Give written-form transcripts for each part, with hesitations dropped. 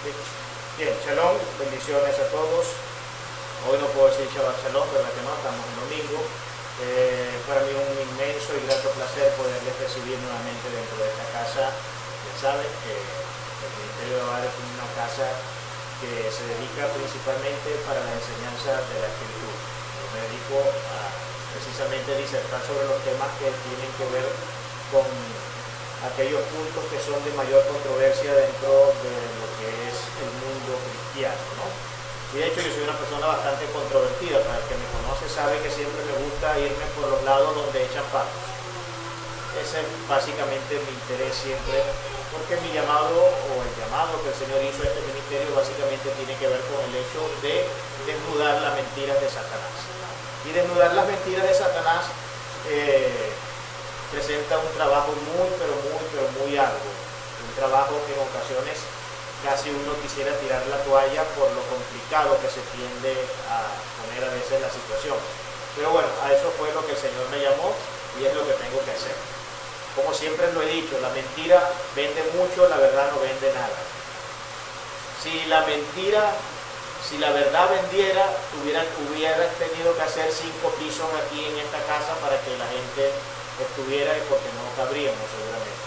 Bien, shalom, bendiciones a todos. Hoy no puedo decir Shabbat Shalom, ¿verdad que no? Estamos en domingo. Para mí un inmenso y grato placer poderles recibir nuevamente dentro de esta casa. Ya saben que el Ministerio de Hogar es una casa que se dedica principalmente para la enseñanza de la Escritura. Yo me dedico a precisamente disertar sobre los temas que tienen que ver con aquellos puntos que son de mayor controversia dentro de lo que es el mundo cristiano, ¿no? Y de hecho yo soy una persona bastante controvertida. Para el que me conoce sabe que siempre me gusta irme por los lados donde echan palos. Ese es básicamente mi interés siempre, porque mi llamado, o el llamado que el Señor hizo a este ministerio, básicamente tiene que ver con el hecho de desnudar las mentiras de Satanás. Y desnudar las mentiras de Satanás presenta un trabajo muy arduo, un trabajo que en ocasiones casi uno quisiera tirar la toalla por lo complicado que se tiende a poner a veces la situación. Pero bueno, a eso fue lo que el Señor me llamó y es lo que tengo que hacer. Como siempre lo he dicho, la mentira vende mucho, la verdad no vende nada. Si la verdad vendiera, hubieras tenido que hacer 5 pisos aquí en esta casa para que la gente estuviera, y porque no cabríamos seguramente.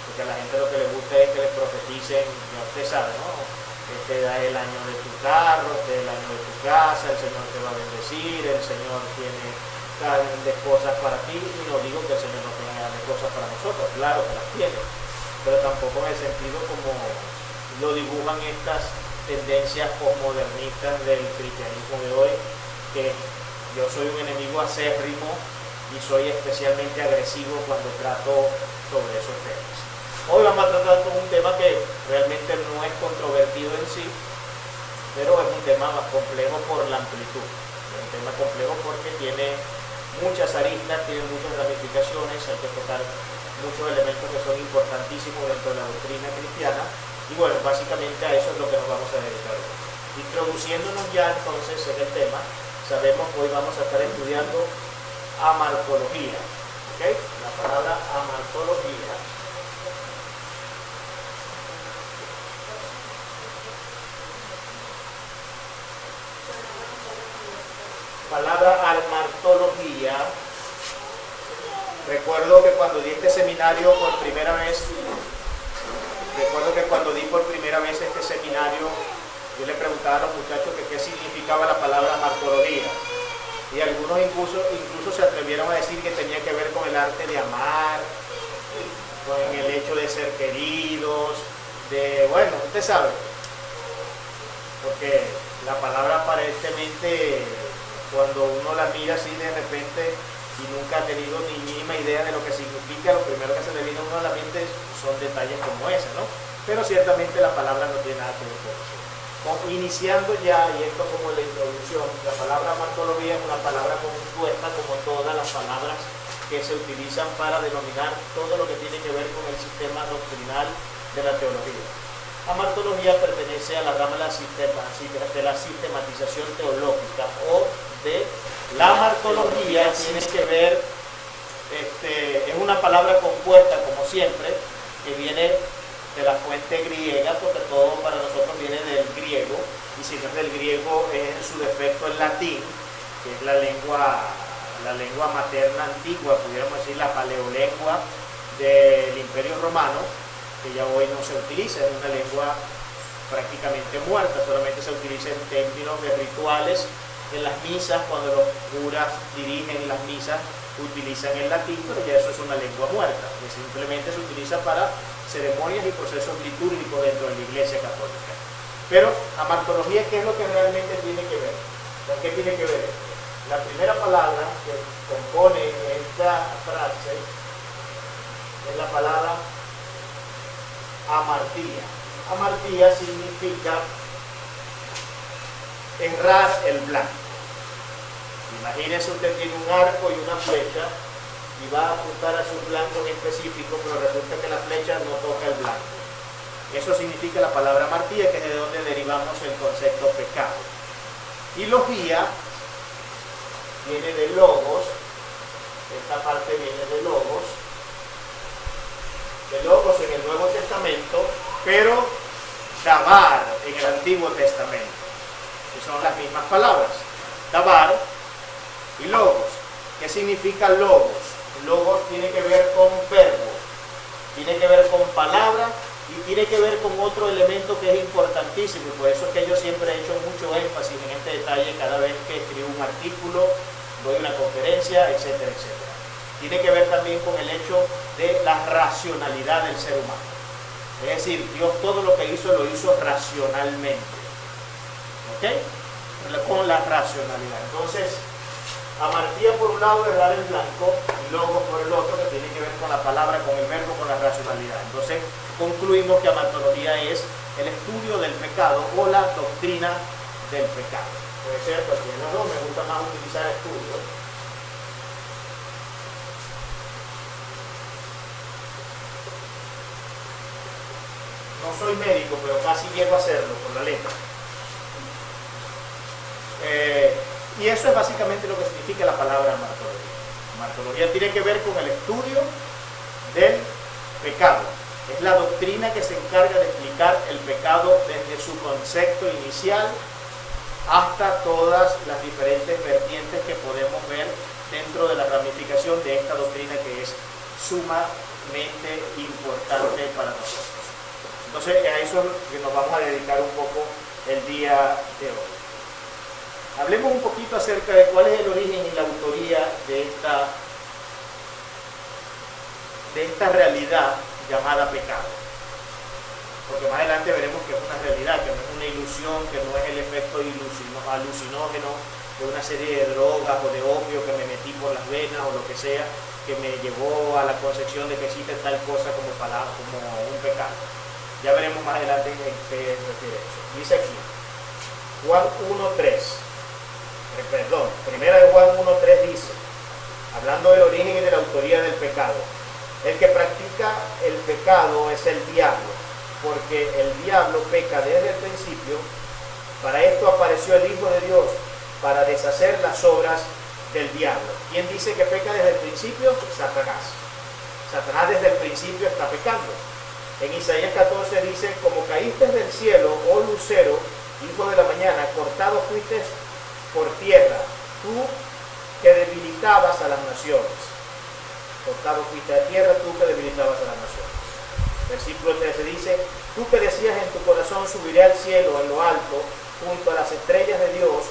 Porque a la gente lo que le gusta es que les profeticen, ya usted sabe, ¿no? Este da el año de tu carro, este da el año de tu casa, el Señor te va a bendecir, el Señor tiene grandes cosas para ti, y no digo que el Señor no tenga grandes cosas para nosotros, claro que las tiene, pero tampoco en el sentido como lo dibujan estas tendencias posmodernistas del cristianismo de hoy, que yo soy un enemigo acérrimo y soy especialmente agresivo cuando trato sobre esos temas. Hoy vamos a tratar con un tema que realmente no es controvertido en sí, pero es un tema más complejo por la amplitud. Es un tema complejo porque tiene muchas aristas, tiene muchas ramificaciones, hay que tocar muchos elementos que son importantísimos dentro de la doctrina cristiana. Y bueno, básicamente a eso es lo que nos vamos a dedicar hoy. Introduciéndonos ya entonces en el tema, sabemos que hoy vamos a estar estudiando amartología, ¿okay? La palabra amartología recuerdo que cuando di este seminario por primera vez, este seminario, yo le preguntaba a los muchachos que qué significaba la palabra amartología. Y algunos incluso se atrevieron a decir que tenía que ver con el arte de amar, con el hecho de ser queridos, bueno, usted sabe. Porque la palabra aparentemente, cuando uno la mira así de repente y nunca ha tenido ni mínima idea de lo que significa, lo primero que se le viene a uno a la mente son detalles como ese, ¿no? Pero ciertamente la palabra no tiene nada que ver con eso. Iniciando ya, y esto como la introducción, la palabra amartología es una palabra compuesta como todas las palabras que se utilizan para denominar todo lo que tiene que ver con el sistema doctrinal de la teología. Amartología pertenece a la rama de la sistematización teológica, o de la amartología tiene que ver, es una palabra compuesta como siempre, que viene de la fuente griega, porque todo para nosotros viene del griego, y si no es del griego es en su defecto el latín, que es la lengua materna antigua, pudiéramos decir la paleolengua del Imperio Romano, que ya hoy no se utiliza, es una lengua prácticamente muerta, solamente se utiliza en términos de rituales, en las misas, cuando los curas dirigen las misas, utilizan el latín, pero ya eso es una lengua muerta, que simplemente se utiliza para ceremonias y procesos litúrgicos dentro de la Iglesia Católica. Pero amartología, ¿qué es lo que realmente tiene que ver? ¿Con qué tiene que ver? La primera palabra que compone esta frase es la palabra amartía. Amartía significa errar el blanco. Imagínese, usted tiene un arco y una flecha y va a apuntar a su blanco en específico, pero resulta que la flecha no toca el blanco. Eso significa la palabra amartía, que es de donde derivamos el concepto pecado. Y logía viene de logos, esta parte viene de logos en el Nuevo Testamento, pero dabar en el Antiguo Testamento, que son las mismas palabras, dabar y logos. ¿Qué significa logos? Logos tiene que ver con verbo, tiene que ver con palabra y tiene que ver con otro elemento que es importantísimo, y por eso es que yo siempre he hecho mucho énfasis en este detalle cada vez que escribo un artículo, doy una conferencia, etcétera, etcétera. Tiene que ver también con el hecho de la racionalidad del ser humano. Es decir, Dios todo lo que hizo lo hizo racionalmente. ¿Ok? Con la racionalidad. Entonces, amartía por un lado, errar en blanco, y logos por el otro, que tiene que ver con la palabra, con el verbo, con la racionalidad. Entonces, concluimos que amartología es el estudio del pecado o la doctrina del pecado. Puede ser cualquiera de los dos, me gusta más utilizar estudio. No soy médico, pero casi llego a hacerlo por la letra. Y eso es básicamente lo que significa la palabra amartología. Amartología tiene que ver con el estudio del pecado. Es la doctrina que se encarga de explicar el pecado desde su concepto inicial hasta todas las diferentes vertientes que podemos ver dentro de la ramificación de esta doctrina, que es sumamente importante para nosotros. Entonces, a eso es lo que nos vamos a dedicar un poco el día de hoy. Hablemos un poquito acerca de cuál es el origen y la autoría de esta realidad llamada pecado. Porque más adelante veremos que es una realidad, que no es una ilusión, que no es el efecto alucinógeno de una serie de drogas o de opio que me metí por las venas o lo que sea, que me llevó a la concepción de que existe tal cosa como un pecado. Ya veremos más adelante en qué refiere eso. Dice aquí, Juan 1.3. Primera de Juan 1.3 dice, hablando del origen y de la autoría del pecado: el que practica el pecado es el diablo, porque el diablo peca desde el principio. Para esto apareció el Hijo de Dios, para deshacer las obras del diablo. ¿Quién dice que peca desde el principio? Satanás. Satanás desde el principio está pecando. En Isaías 14 dice, como caíste del cielo, oh lucero, hijo de la mañana, cortado fuiste por tierra, tú que debilitabas a las naciones. Cortado fuiste a tierra, tú que debilitabas a las naciones. Versículo 13 dice, tú que decías en tu corazón, subiré al cielo, en lo alto, junto a las estrellas de Dios,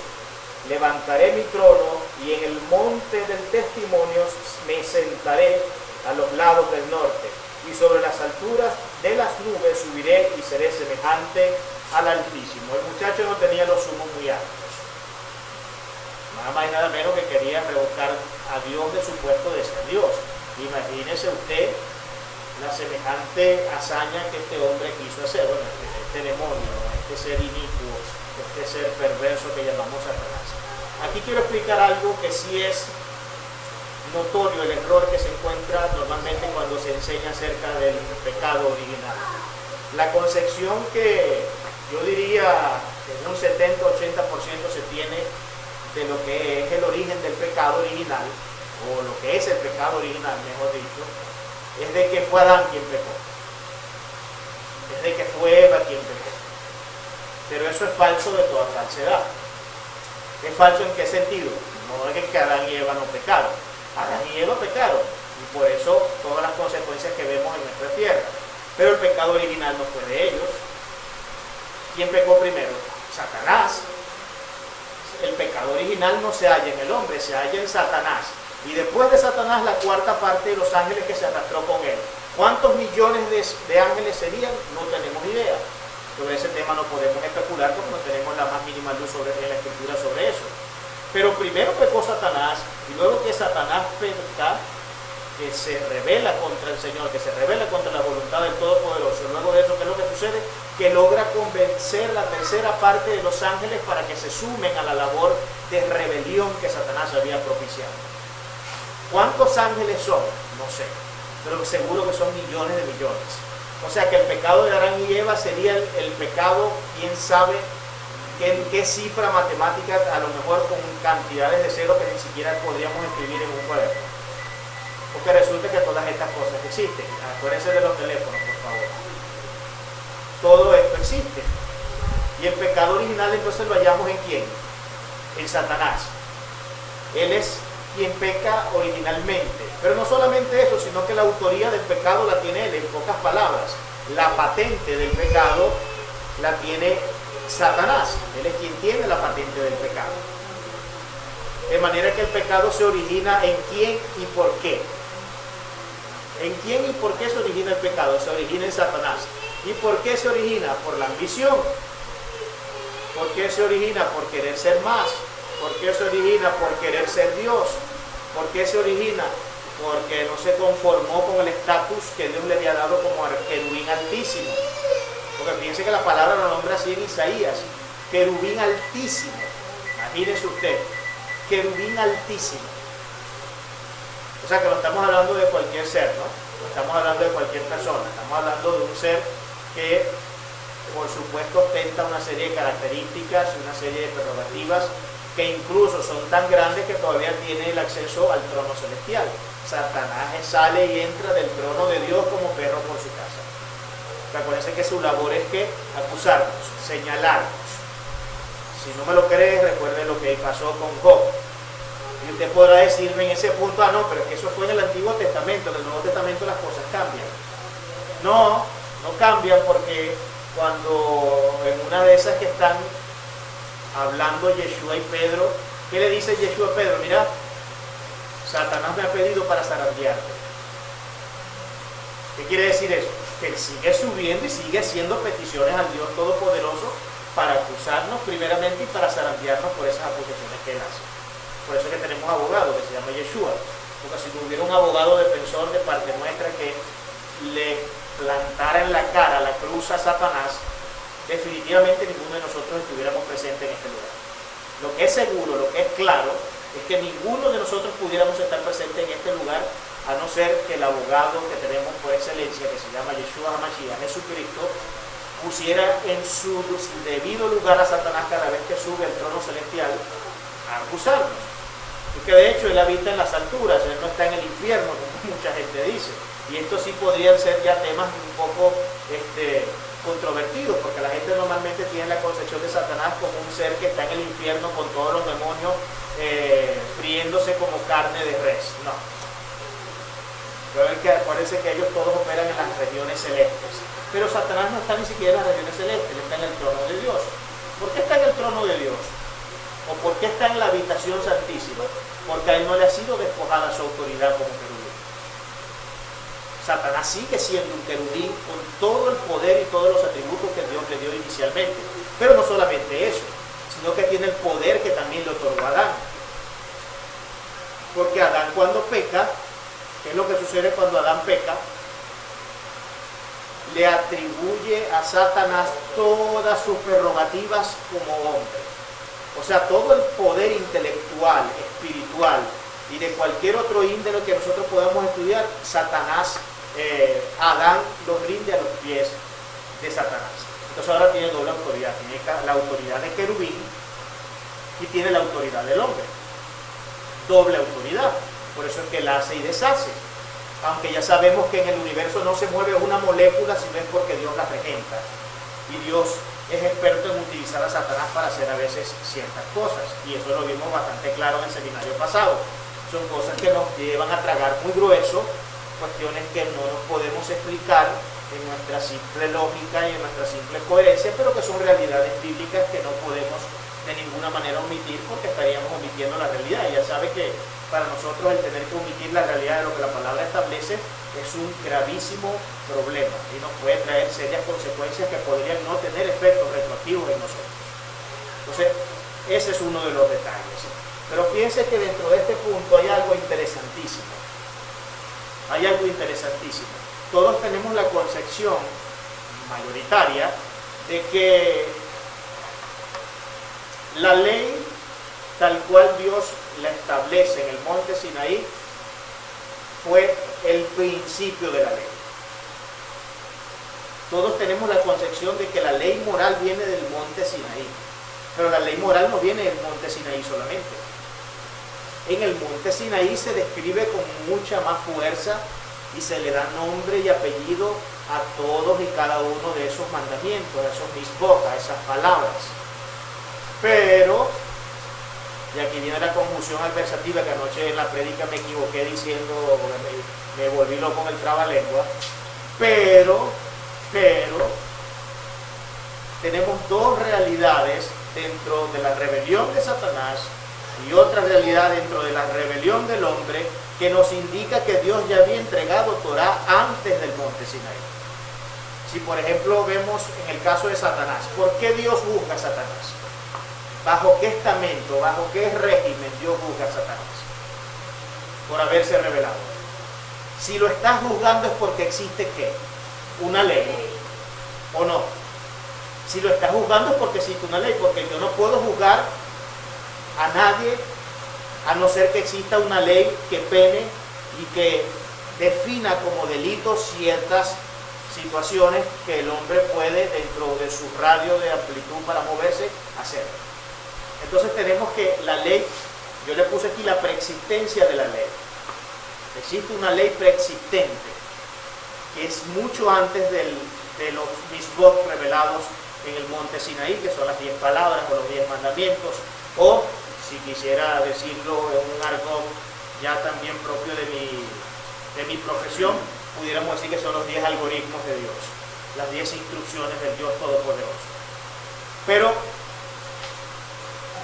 levantaré mi trono, y en el monte del testimonio me sentaré a los lados del norte, y sobre las alturas de las nubes subiré y seré semejante al Altísimo. El muchacho no tenía los humos muy altos. Nada más y nada menos que quería revocar a Dios de su puesto de ser Dios. Imagínese usted la semejante hazaña que este hombre quiso hacer. Bueno, este demonio, este ser inicuo, este ser perverso que llamamos Satanás. Aquí quiero explicar algo que sí es notorio, el error que se encuentra normalmente cuando se enseña acerca del pecado original. La concepción que yo diría que en un 70-80% se tiene de lo que es el origen del pecado original, o lo que es el pecado original, mejor dicho, es de que fue Adán quien pecó. Es de que fue Eva quien pecó. Pero eso es falso de toda falsedad. ¿Es falso en qué sentido? No es que Adán y Eva no pecaron. Adán y Eva pecaron, y por eso todas las consecuencias que vemos en nuestra tierra. Pero el pecado original no fue de ellos. ¿Quién pecó primero? Satanás. El pecado original no se halla en el hombre, se halla en Satanás. Y después de Satanás, la cuarta parte de los ángeles que se arrastró con él. ¿Cuántos millones de ángeles serían? No tenemos idea. Sobre ese tema no podemos especular porque no tenemos la más mínima luz en la escritura sobre eso. Pero primero pecó Satanás, y luego que Satanás peca, que se rebela contra el Señor, que se rebela contra la voluntad del Todopoderoso. Luego de eso, ¿qué es lo que sucede? Que logra convencer la tercera parte de los ángeles para que se sumen a la labor de rebelión que Satanás había propiciado. ¿Cuántos ángeles son? No sé, pero seguro que son millones de millones. O sea que el pecado de Adán y Eva sería el pecado, quién sabe en qué cifra matemática, a lo mejor con cantidades de ceros que ni siquiera podríamos escribir en un cuaderno. Porque resulta que todas estas cosas existen. Acuérdense de los teléfonos, por favor. todo esto existe. Y el pecado original entonces lo hallamos en ¿quién? En Satanás. Él es quien peca originalmente. Pero no solamente eso, sino que la autoría del pecado la tiene él. En pocas palabras, la patente del pecado la tiene Satanás. Él es quien tiene la patente del pecado. De manera que el pecado se origina en quién y por qué. ¿En quién y por qué se origina el pecado? Se origina en Satanás. ¿Y por qué se origina? Por la ambición. ¿Por qué se origina? Por querer ser más. ¿Por qué se origina? Por querer ser Dios. ¿Por qué se origina? Porque no se conformó con el estatus que Dios le había dado como querubín altísimo. Porque fíjense que la palabra lo nombra así en Isaías, querubín altísimo. Imagínese usted, querubín altísimo. O sea que no estamos hablando de cualquier ser, ¿no? No estamos hablando de cualquier persona, estamos hablando de un ser que por supuesto ostenta una serie de características y una serie de prerrogativas que incluso son tan grandes que todavía tiene el acceso al trono celestial. Satanás sale y entra del trono de Dios como perro por su casa. Acuérdense que su labor es que acusarnos, señalarnos. Si no me lo crees, recuerde lo que pasó con Job. Y usted podrá decirme en ese punto, ah, no, pero es que eso fue en el Antiguo Testamento, en el Nuevo Testamento las cosas cambian. No, no cambian porque cuando en una de esas que están hablando Yeshua y Pedro, ¿qué le dice Yeshua a Pedro? Mira, Satanás me ha pedido para zarandearte. ¿Qué quiere decir eso? Que él sigue subiendo y sigue haciendo peticiones al Dios Todopoderoso para acusarnos primeramente y para zarandearnos por esas acusaciones que él hace. Por eso es que tenemos abogado que se llama Yeshua. Porque si tuviera un abogado defensor de parte nuestra que le plantara en la cara la cruz a Satanás, definitivamente ninguno de nosotros estuviéramos presentes en este lugar. Lo que es seguro, lo que es claro, es que ninguno de nosotros pudiéramos estar presentes en este lugar, a no ser que el abogado que tenemos por excelencia, que se llama Yeshua HaMashiach, Jesucristo, pusiera en su debido lugar a Satanás cada vez que sube al trono celestial a acusarnos. Porque de hecho él habita en las alturas, él no está en el infierno, como mucha gente dice. Y esto sí podrían ser ya temas un poco controvertidos, porque la gente normalmente tiene la concepción de Satanás como un ser que está en el infierno con todos los demonios friéndose como carne de res. No. Acuérdense que ellos todos operan en las regiones celestes. Pero Satanás no está ni siquiera en las regiones celestes, él está en el trono de Dios. ¿Por qué está en el trono de Dios? ¿O por qué está en la habitación santísima? Porque a él no le ha sido despojada su autoridad como querubín. Satanás sigue siendo un querubín con todo el poder y todos los atributos que Dios le dio inicialmente. Pero no solamente eso, sino que tiene el poder que también le otorgó a Adán. Porque Adán cuando peca, ¿qué es lo que sucede cuando Adán peca? Le atribuye a Satanás todas sus prerrogativas como hombre. O sea, todo el poder intelectual, espiritual y de cualquier otro índole que nosotros podamos estudiar, Satanás, Adán los rinde a los pies de Satanás. Entonces ahora tiene doble autoridad. Tiene la autoridad de querubín y tiene la autoridad del hombre. Doble autoridad. Por eso es que él hace y deshace. Aunque ya sabemos que en el universo no se mueve una molécula, sino es porque Dios la regenta. Y Dios es experto en utilizar a Satanás para hacer a veces ciertas cosas. Y eso lo vimos bastante claro en el seminario pasado. Son cosas que nos llevan a tragar muy grueso, cuestiones que no nos podemos explicar en nuestra simple lógica y en nuestra simple coherencia, pero que son realidades bíblicas que no podemos de ninguna manera omitir porque estaríamos omitiendo la realidad. Y ya sabe que para nosotros el tener que omitir la realidad de lo que la palabra establece es un gravísimo problema y nos puede traer serias consecuencias que podrían no tener efectos retroactivos en nosotros. Entonces, ese es uno de los detalles. Pero fíjense que dentro de este punto hay algo interesantísimo. Hay algo interesantísimo. Todos tenemos la concepción mayoritaria de que la ley tal cual Dios la establece en el monte Sinaí fue el principio de la ley. Todos tenemos la concepción de que la ley moral viene del monte Sinaí, pero la ley moral no viene del monte Sinaí solamente. En el monte Sinaí se describe con mucha más fuerza y se le da nombre y apellido a todos y cada uno de esos mandamientos, a esos misbot, a esas palabras. Pero, y aquí viene la conjunción adversativa, que anoche en la prédica me equivoqué diciendo, me volví loco con el trabalengua, pero, tenemos dos realidades dentro de la rebelión de Satanás y otra realidad dentro de la rebelión del hombre que nos indica que Dios ya había entregado Torah antes del monte Sinaí. Si por ejemplo vemos en el caso de Satanás, ¿por qué Dios juzga a Satanás? ¿Bajo qué estamento, bajo qué régimen Dios juzga a Satanás? Por haberse revelado. Si lo estás juzgando es porque existe ¿qué? Una ley, ¿o no? Si lo estás juzgando es porque existe una ley, porque yo no puedo juzgar a nadie a no ser que exista una ley que pene y que defina como delito ciertas situaciones que el hombre puede, dentro de su radio de amplitud para moverse, hacer. Entonces tenemos que la ley, yo le puse aquí la preexistencia de la ley. Existe una ley preexistente que es mucho antes de los misbot revelados en el monte Sinaí, que son las 10 palabras o los 10 mandamientos, o si quisiera decirlo en un argot ya también propio de mi profesión, pudiéramos decir que son los 10 algoritmos de Dios, las 10 instrucciones del Dios Todopoderoso. Pero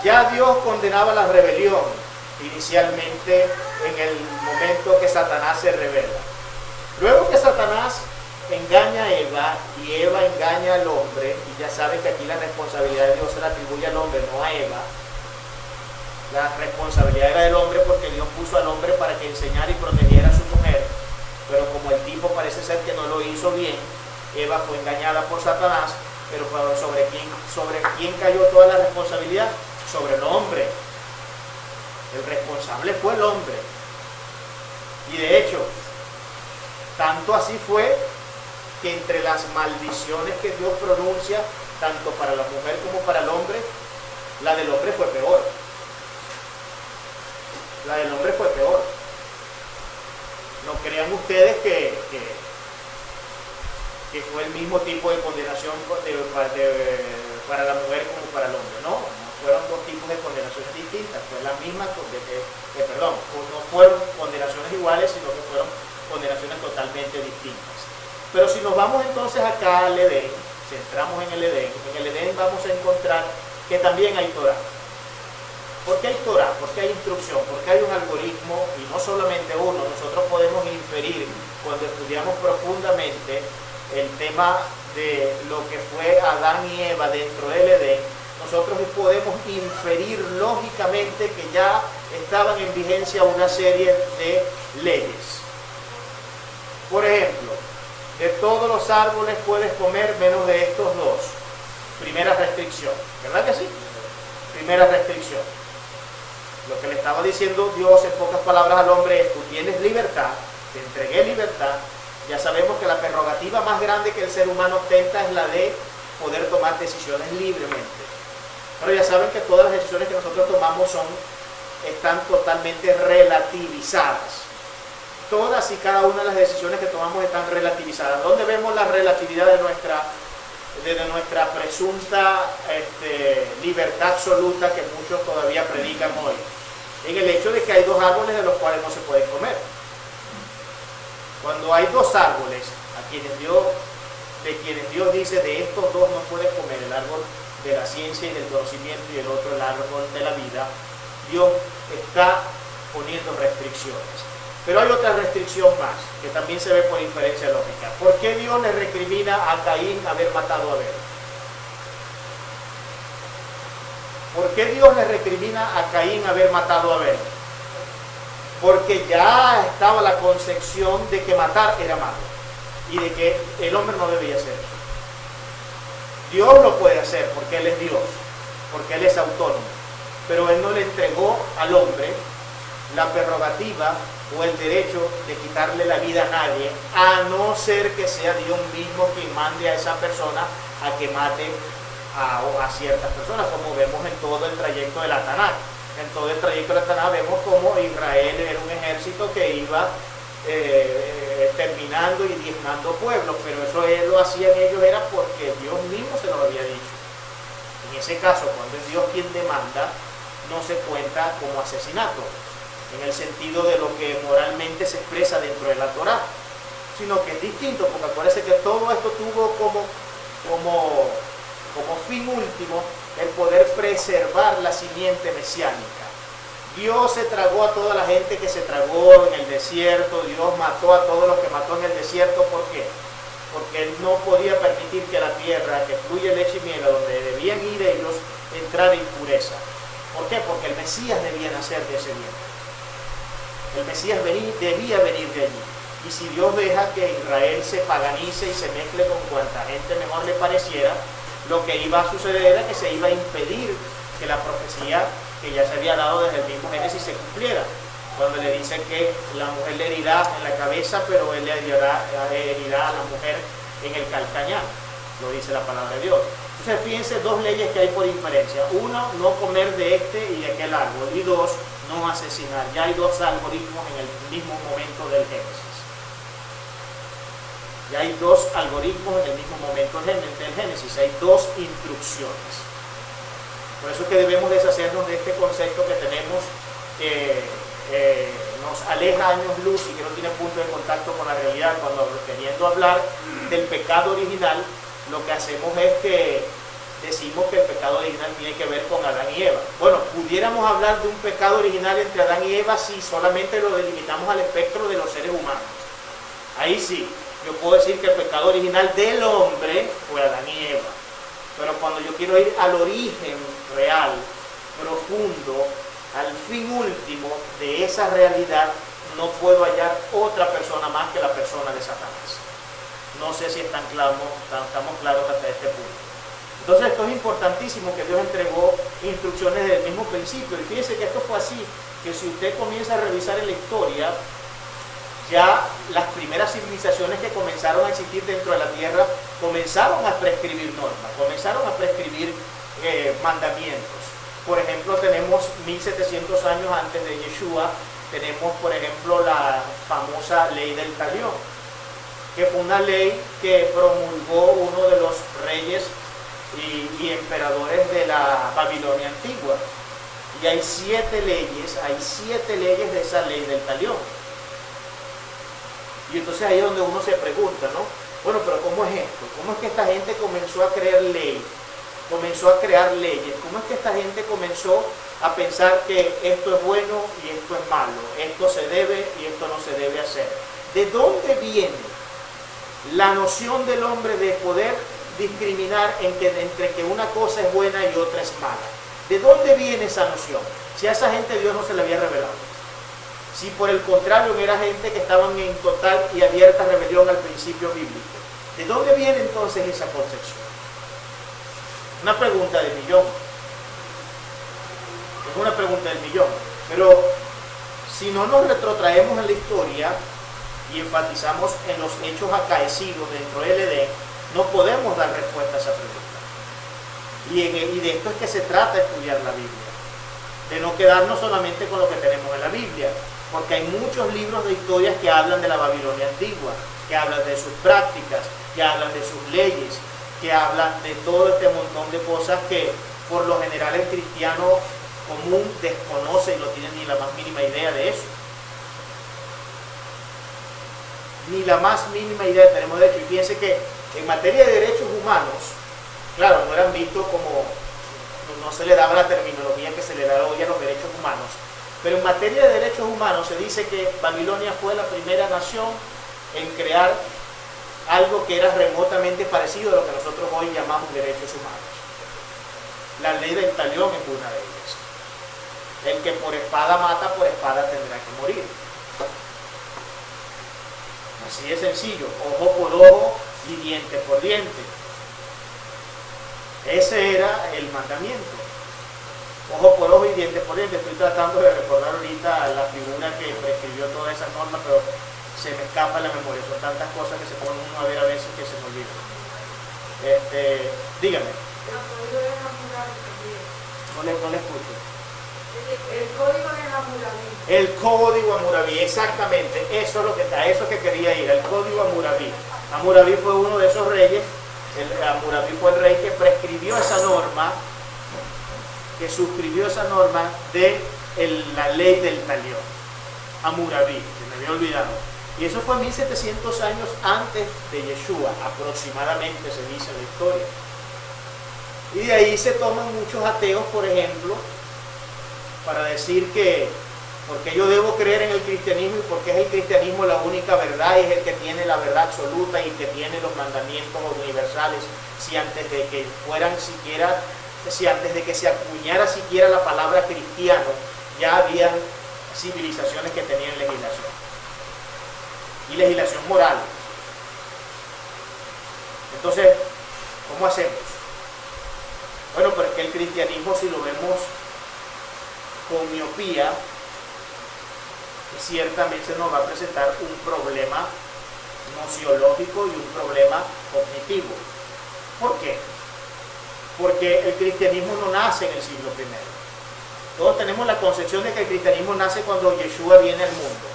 ya Dios condenaba la rebelión inicialmente en el momento que Satanás se revela. Luego que Satanás engaña a Eva y Eva engaña al hombre, y ya saben que aquí la responsabilidad de Dios se la atribuye al hombre, no a Eva. La responsabilidad era del hombre porque Dios puso al hombre para que enseñara y protegiera a su mujer, pero como el tipo parece ser que no lo hizo bien, Eva fue engañada por Satanás, pero ¿sobre quién cayó toda la responsabilidad? Sobre el hombre. El responsable fue el hombre. Y de hecho, tanto así fue que entre las maldiciones que Dios pronuncia, tanto para la mujer como para el hombre, la del hombre fue peor. La del hombre fue peor. No crean ustedes que fue el mismo tipo de condenación para la mujer como para el hombre. No fueron dos tipos de condenaciones distintas. Fue la misma, no fueron condenaciones iguales, sino que fueron condenaciones totalmente distintas. Pero si nos vamos entonces acá al Edén, si entramos en el Edén vamos a encontrar que también hay Torah. ¿Por qué hay Torah? ¿Por qué hay instrucción? ¿Por qué hay un algoritmo? Y no solamente uno, nosotros podemos inferir, cuando estudiamos profundamente el tema de lo que fue Adán y Eva dentro del Edén, nosotros podemos inferir lógicamente que ya estaban en vigencia una serie de leyes. Por ejemplo, de todos los árboles puedes comer menos de estos dos. Primera restricción, ¿verdad que sí? Primera restricción. Lo que le estaba diciendo Dios en pocas palabras al hombre es: tú tienes libertad, te entregué libertad. Ya sabemos que la prerrogativa más grande que el ser humano ostenta es la de poder tomar decisiones libremente. Pero ya saben que todas las decisiones que nosotros tomamos están totalmente relativizadas. Todas y cada una de las decisiones que tomamos están relativizadas. ¿Dónde vemos la relatividad de nuestra presunta libertad absoluta que muchos todavía predican hoy? En el hecho de que hay dos árboles de los cuales no se pueden comer. Cuando hay dos árboles de quienes Dios dice: de estos dos no puedes comer, el árbol de la ciencia y del conocimiento y el otro el árbol de la vida, Dios está poniendo restricciones. Pero hay otra restricción más, que también se ve por inferencia lógica. ¿Por qué Dios le recrimina a Caín haber matado a Abel? ¿Por qué Dios le recrimina a Caín haber matado a Abel? Porque ya estaba la concepción de que matar era malo y de que el hombre no debía hacer eso. Dios lo puede hacer porque Él es Dios, porque Él es autónomo, pero Él no le entregó al hombre la prerrogativa o el derecho de quitarle la vida a nadie, a no ser que sea Dios mismo quien mande a esa persona a que mate a ciertas personas, como vemos en todo el trayecto de la Tanakh. En todo el trayecto de la Tanakh vemos como Israel era un ejército que iba terminando y diezmando pueblos, pero eso lo hacían ellos era porque Dios mismo se los había dicho. En ese caso, cuando es Dios quien demanda, no se cuenta como asesinato, en el sentido de lo que moralmente se expresa dentro de la Torá, sino que es distinto, porque acuérdense que todo esto tuvo como fin último el poder preservar la simiente mesiánica. Dios se tragó a toda la gente que se tragó en el desierto, Dios mató a todos los que mató en el desierto. ¿Por qué? Porque Él no podía permitir que la tierra, que fluye leche y miel, a donde debían ir ellos, entrara impureza. ¿Por qué? Porque el Mesías debía nacer de ese vientre. El Mesías debía venir de allí. Y si Dios deja que Israel se paganice y se mezcle con cuanta gente mejor le pareciera, lo que iba a suceder era que se iba a impedir que la profecía que ya se había dado desde el mismo Génesis se cumpliera. Cuando le dice que la mujer le herirá en la cabeza, pero él le herirá a la mujer en el calcañar, lo dice la palabra de Dios. Entonces fíjense dos leyes que hay por inferencia. Uno, no comer de este y de aquel árbol. Y dos, no asesinar. Ya hay dos algoritmos en el mismo momento del Génesis. Ya hay dos algoritmos en el mismo momento del Génesis. Hay dos instrucciones. Por eso es que debemos deshacernos de este concepto que tenemos que nos aleja años luz y que no tiene punto de contacto con la realidad. Cuando queriendo hablar del pecado original, lo que hacemos es que decimos que el pecado original tiene que ver con Adán y Eva. Bueno, pudiéramos hablar de un pecado original entre Adán y Eva si solamente lo delimitamos al espectro de los seres humanos. Ahí sí, yo puedo decir que el pecado original del hombre fue Adán y Eva. Pero cuando yo quiero ir al origen real, profundo, al fin último de esa realidad, no puedo hallar otra persona más que la persona de Satanás. No sé si estamos claros hasta este punto. Entonces esto es importantísimo, que Dios entregó instrucciones desde el mismo principio. Y fíjense que esto fue así, que si usted comienza a revisar en la historia, ya las primeras civilizaciones que comenzaron a existir dentro de la tierra comenzaron a prescribir normas, comenzaron a prescribir mandamientos. Por ejemplo, tenemos 1700 años antes de Yeshua, tenemos por ejemplo la famosa ley del talión, que fue una ley que promulgó uno de los reyes y emperadores de la Babilonia antigua. Y hay 7 leyes de esa ley del talión. Y entonces ahí es donde uno se pregunta, ¿no? Bueno, pero ¿cómo es esto? ¿Cómo es que esta gente comenzó a crear leyes? Comenzó a crear leyes. ¿Cómo es que esta gente comenzó a pensar que esto es bueno y esto es malo? Esto se debe y esto no se debe hacer. ¿De dónde viene la noción del hombre de poder discriminar entre que una cosa es buena y otra es mala? ¿De dónde viene esa noción? Si a esa gente Dios no se le había revelado. Si por el contrario era gente que estaban en total y abierta rebelión al principio bíblico. ¿De dónde viene entonces esa concepción? Una pregunta del millón. Es una pregunta del millón. Pero si no nos retrotraemos en la historia y enfatizamos en los hechos acaecidos dentro del Edén, no podemos dar respuesta a esa pregunta. Y de esto es que se trata estudiar la Biblia. De no quedarnos solamente con lo que tenemos en la Biblia. Porque hay muchos libros de historias que hablan de la Babilonia antigua, que hablan de sus prácticas, que hablan de sus leyes, que hablan de todo este montón de cosas que por lo general el cristiano común desconoce y no tiene ni la más mínima idea de eso. Ni la más mínima idea tenemos de hecho. Y fíjense que en materia de derechos humanos, claro, no eran vistos como, no se le daba la terminología que se le da hoy a los derechos humanos. Pero en materia de derechos humanos se dice que Babilonia fue la primera nación en crear algo que era remotamente parecido a lo que nosotros hoy llamamos derechos humanos. La ley del talión es una de ellas. El que por espada mata, por espada tendrá que morir. Así de sencillo, ojo por ojo y diente por diente. Ese era el mandamiento. Ojo por ojo y diente por diente. Estoy tratando de recordar ahorita la figura que prescribió todas esas normas, pero se me escapa la memoria. Son tantas cosas que se ponen uno a ver a veces que se me olvidan. Dígame. No le escucho. El código de Hammurabi. El código Hammurabi, exactamente, eso es lo que, a eso que quería ir, el código Hammurabi. Hammurabi fue uno de esos reyes, Hammurabi fue el rey que prescribió esa norma, que suscribió esa norma de la ley del talión. Hammurabi, que me había olvidado. Y eso fue 1700 años antes de Yeshua, aproximadamente se dice en la historia. Y de ahí se toman muchos ateos, por ejemplo, para decir que porque yo debo creer en el cristianismo y porque es el cristianismo la única verdad y es el que tiene la verdad absoluta y que tiene los mandamientos universales, si antes de que fueran siquiera, si antes de que se acuñara siquiera la palabra cristiano, ya habían civilizaciones que tenían legislación y legislación moral. Entonces, ¿cómo hacemos? Bueno, pero es que el cristianismo, si lo vemos con miopía, ciertamente nos va a presentar un problema nociológico y un problema cognitivo. ¿Por qué? Porque el cristianismo no nace en el siglo I. Todos tenemos la concepción de que el cristianismo nace cuando Yeshua viene al mundo,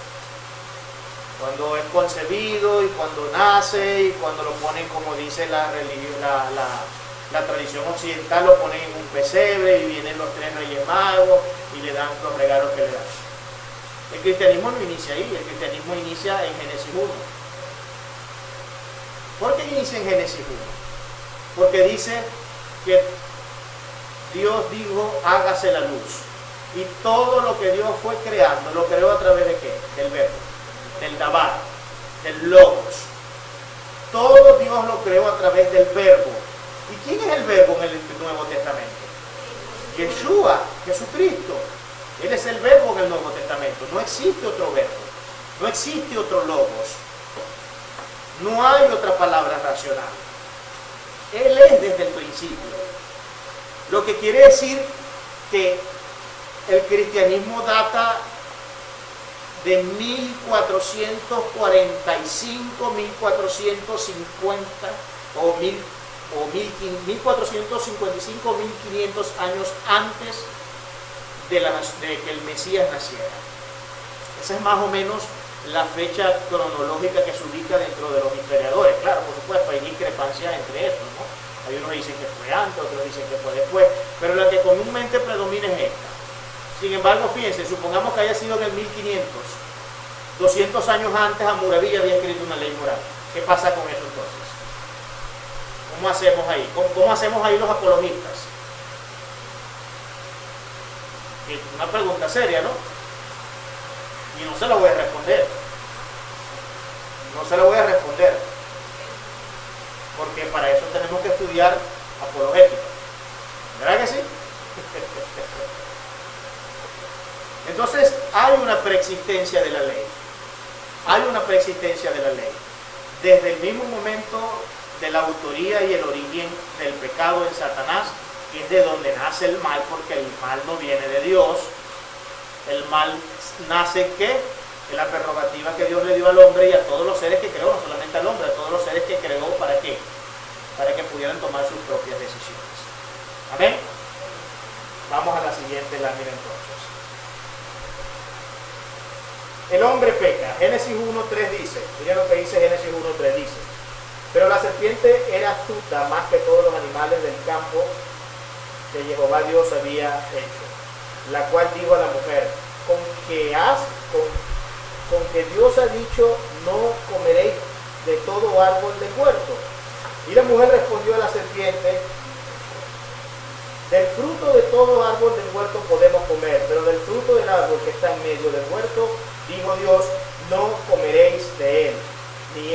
cuando es concebido y cuando nace y cuando lo ponen, como dice la tradición occidental, lo ponen en un pesebre y vienen los 3 reyes magos y le dan los regalos que le dan. El cristianismo no inicia ahí, el cristianismo inicia en Génesis 1. ¿Por qué inicia en Génesis 1? Porque dice que Dios dijo, hágase la luz. Y todo lo que Dios fue creando, lo creó a través de ¿qué? Del verbo, del dabar, del logos. Todo Dios lo creó a través del verbo. ¿Y quién es el verbo en el Nuevo Testamento? Yeshua, Jesucristo. Él es el verbo en el Nuevo Testamento. No existe otro verbo. No existe otro logos. No hay otra palabra racional. Él es desde el principio. Lo que quiere decir que el cristianismo data de 1445, 1450 o 1455, 1500 años antes de que el Mesías naciera. Esa es más o menos la fecha cronológica que se ubica dentro de los historiadores. Claro, por supuesto, hay discrepancias entre esos, ¿no? Hay unos que dicen que fue antes, otros dicen que fue después, pero la que comúnmente predomina es esta. Sin embargo, fíjense, supongamos que haya sido en el 1500, 200 años antes Hammurabi había escrito una ley moral. ¿Qué pasa con eso entonces? ¿Cómo hacemos ahí? ¿Cómo hacemos ahí los apologistas? Una pregunta seria, ¿no? Y no se la voy a responder. No se la voy a responder. Porque para eso tenemos que estudiar apologética. ¿Verdad que sí? Entonces, hay una preexistencia de la ley. Hay una preexistencia de la ley. Desde el mismo momento de la autoría y el origen del pecado en Satanás, que es de donde nace el mal, porque el mal no viene de Dios. El mal nace ¿qué? En la prerrogativa que Dios le dio al hombre y a todos los seres que creó, no solamente al hombre, a todos los seres que creó, ¿para qué? Para que pudieran tomar sus propias decisiones. ¿Amén? Vamos a la siguiente lámina entonces. El hombre peca. Génesis 1.3 dice, miren lo que dice Génesis 1.3, dice: pero la serpiente era astuta más que todos los animales del campo que Jehová Dios había hecho, la cual dijo a la mujer: con que Dios ha dicho, no comeréis de todo árbol del huerto. Y la mujer respondió a la serpiente: del fruto de todo árbol del huerto podemos comer, pero del fruto del árbol que está en medio del huerto, dijo Dios, no comeréis de él, ni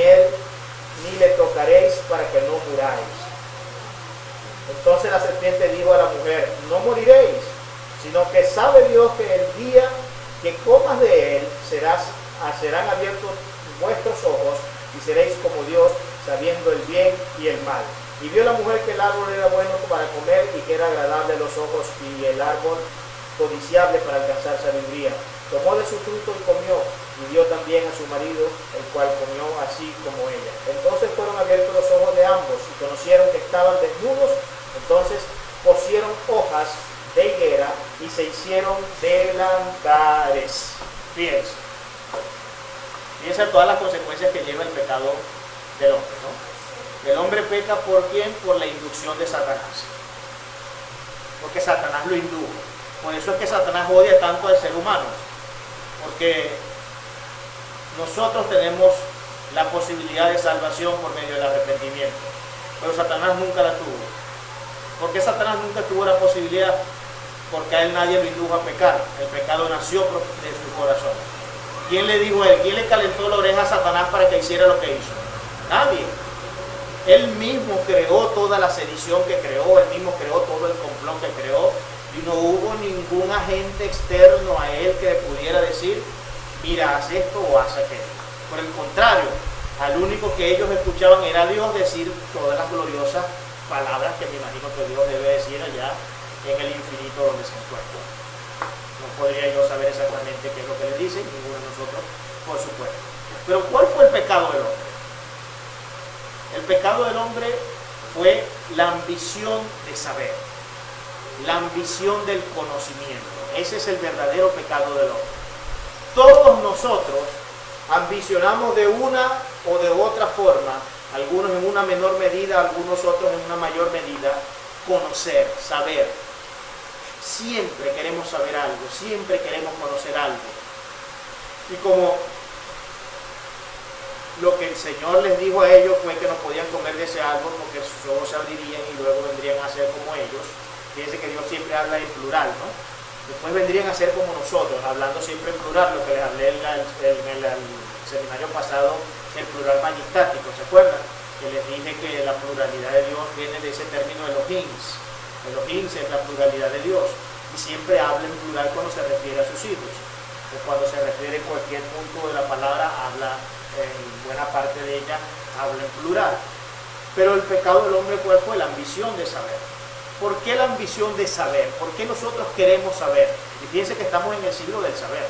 le tocaréis para que no muráis. Entonces la serpiente dijo a la mujer: no moriréis, sino que sabe Dios que el día que comas de él serán abiertos vuestros ojos y seréis como Dios, sabiendo el bien y el mal. Y vio la mujer que el árbol era bueno para comer y que era agradable a los ojos y el árbol codiciable para alcanzar sabiduría. Tomó de su fruto y comió, y dio también a su marido, el cual comió así como ella. Entonces fueron abiertos los ojos de ambos y conocieron que estaban desnudos. Entonces cosieron hojas de higuera y se hicieron delantares. Fíjense. Fíjense todas las consecuencias que lleva el pecado del hombre, ¿no? El hombre peca ¿por quién? Por la inducción de Satanás. Porque Satanás lo indujo. Por eso es que Satanás odia tanto al ser humano. Porque nosotros tenemos la posibilidad de salvación por medio del arrepentimiento. Pero Satanás nunca la tuvo. ¿Por qué Satanás nunca tuvo la posibilidad? Porque a él nadie lo indujo a pecar. El pecado nació de su corazón. ¿Quién le dijo a él? ¿Quién le calentó la oreja a Satanás para que hiciera lo que hizo? Nadie. Él mismo creó toda la sedición que creó, él mismo creó todo el complot que creó, y no hubo ningún agente externo a él que le pudiera decir, mira, haz esto o haz aquello. Por el contrario, al único que ellos escuchaban era Dios decir todas las gloriosas palabras que me imagino que Dios debe decir allá en el infinito donde se encuentra. No podría yo saber exactamente qué es lo que le dice, ninguno de nosotros, por supuesto. Pero ¿cuál fue el pecado del hombre? El pecado del hombre fue la ambición de saber, la ambición del conocimiento. Ese es el verdadero pecado del hombre. Todos nosotros ambicionamos de una o de otra forma, algunos en una menor medida, algunos otros en una mayor medida, conocer, saber. Siempre queremos saber algo, siempre queremos conocer algo. Y como lo que el Señor les dijo a ellos fue que no podían comer de ese árbol porque sus ojos se abrirían y luego vendrían a ser como ellos. Fíjense que Dios siempre habla en plural, ¿no? Después vendrían a ser como nosotros, hablando siempre en plural, lo que les hablé en el seminario pasado, el plural majestático, ¿se acuerdan? Que les dije que la pluralidad de Dios viene de ese término Elohims. Elohims es la pluralidad de Dios y siempre habla en plural cuando se refiere a sus hijos. O cuando se refiere a cualquier punto de la palabra, habla en buena parte de ella habla en plural. Pero el pecado del hombre, ¿cuál fue? La ambición de saber. ¿Por qué la ambición de saber? ¿Por qué nosotros queremos saber? Y fíjense que estamos en el siglo del saber.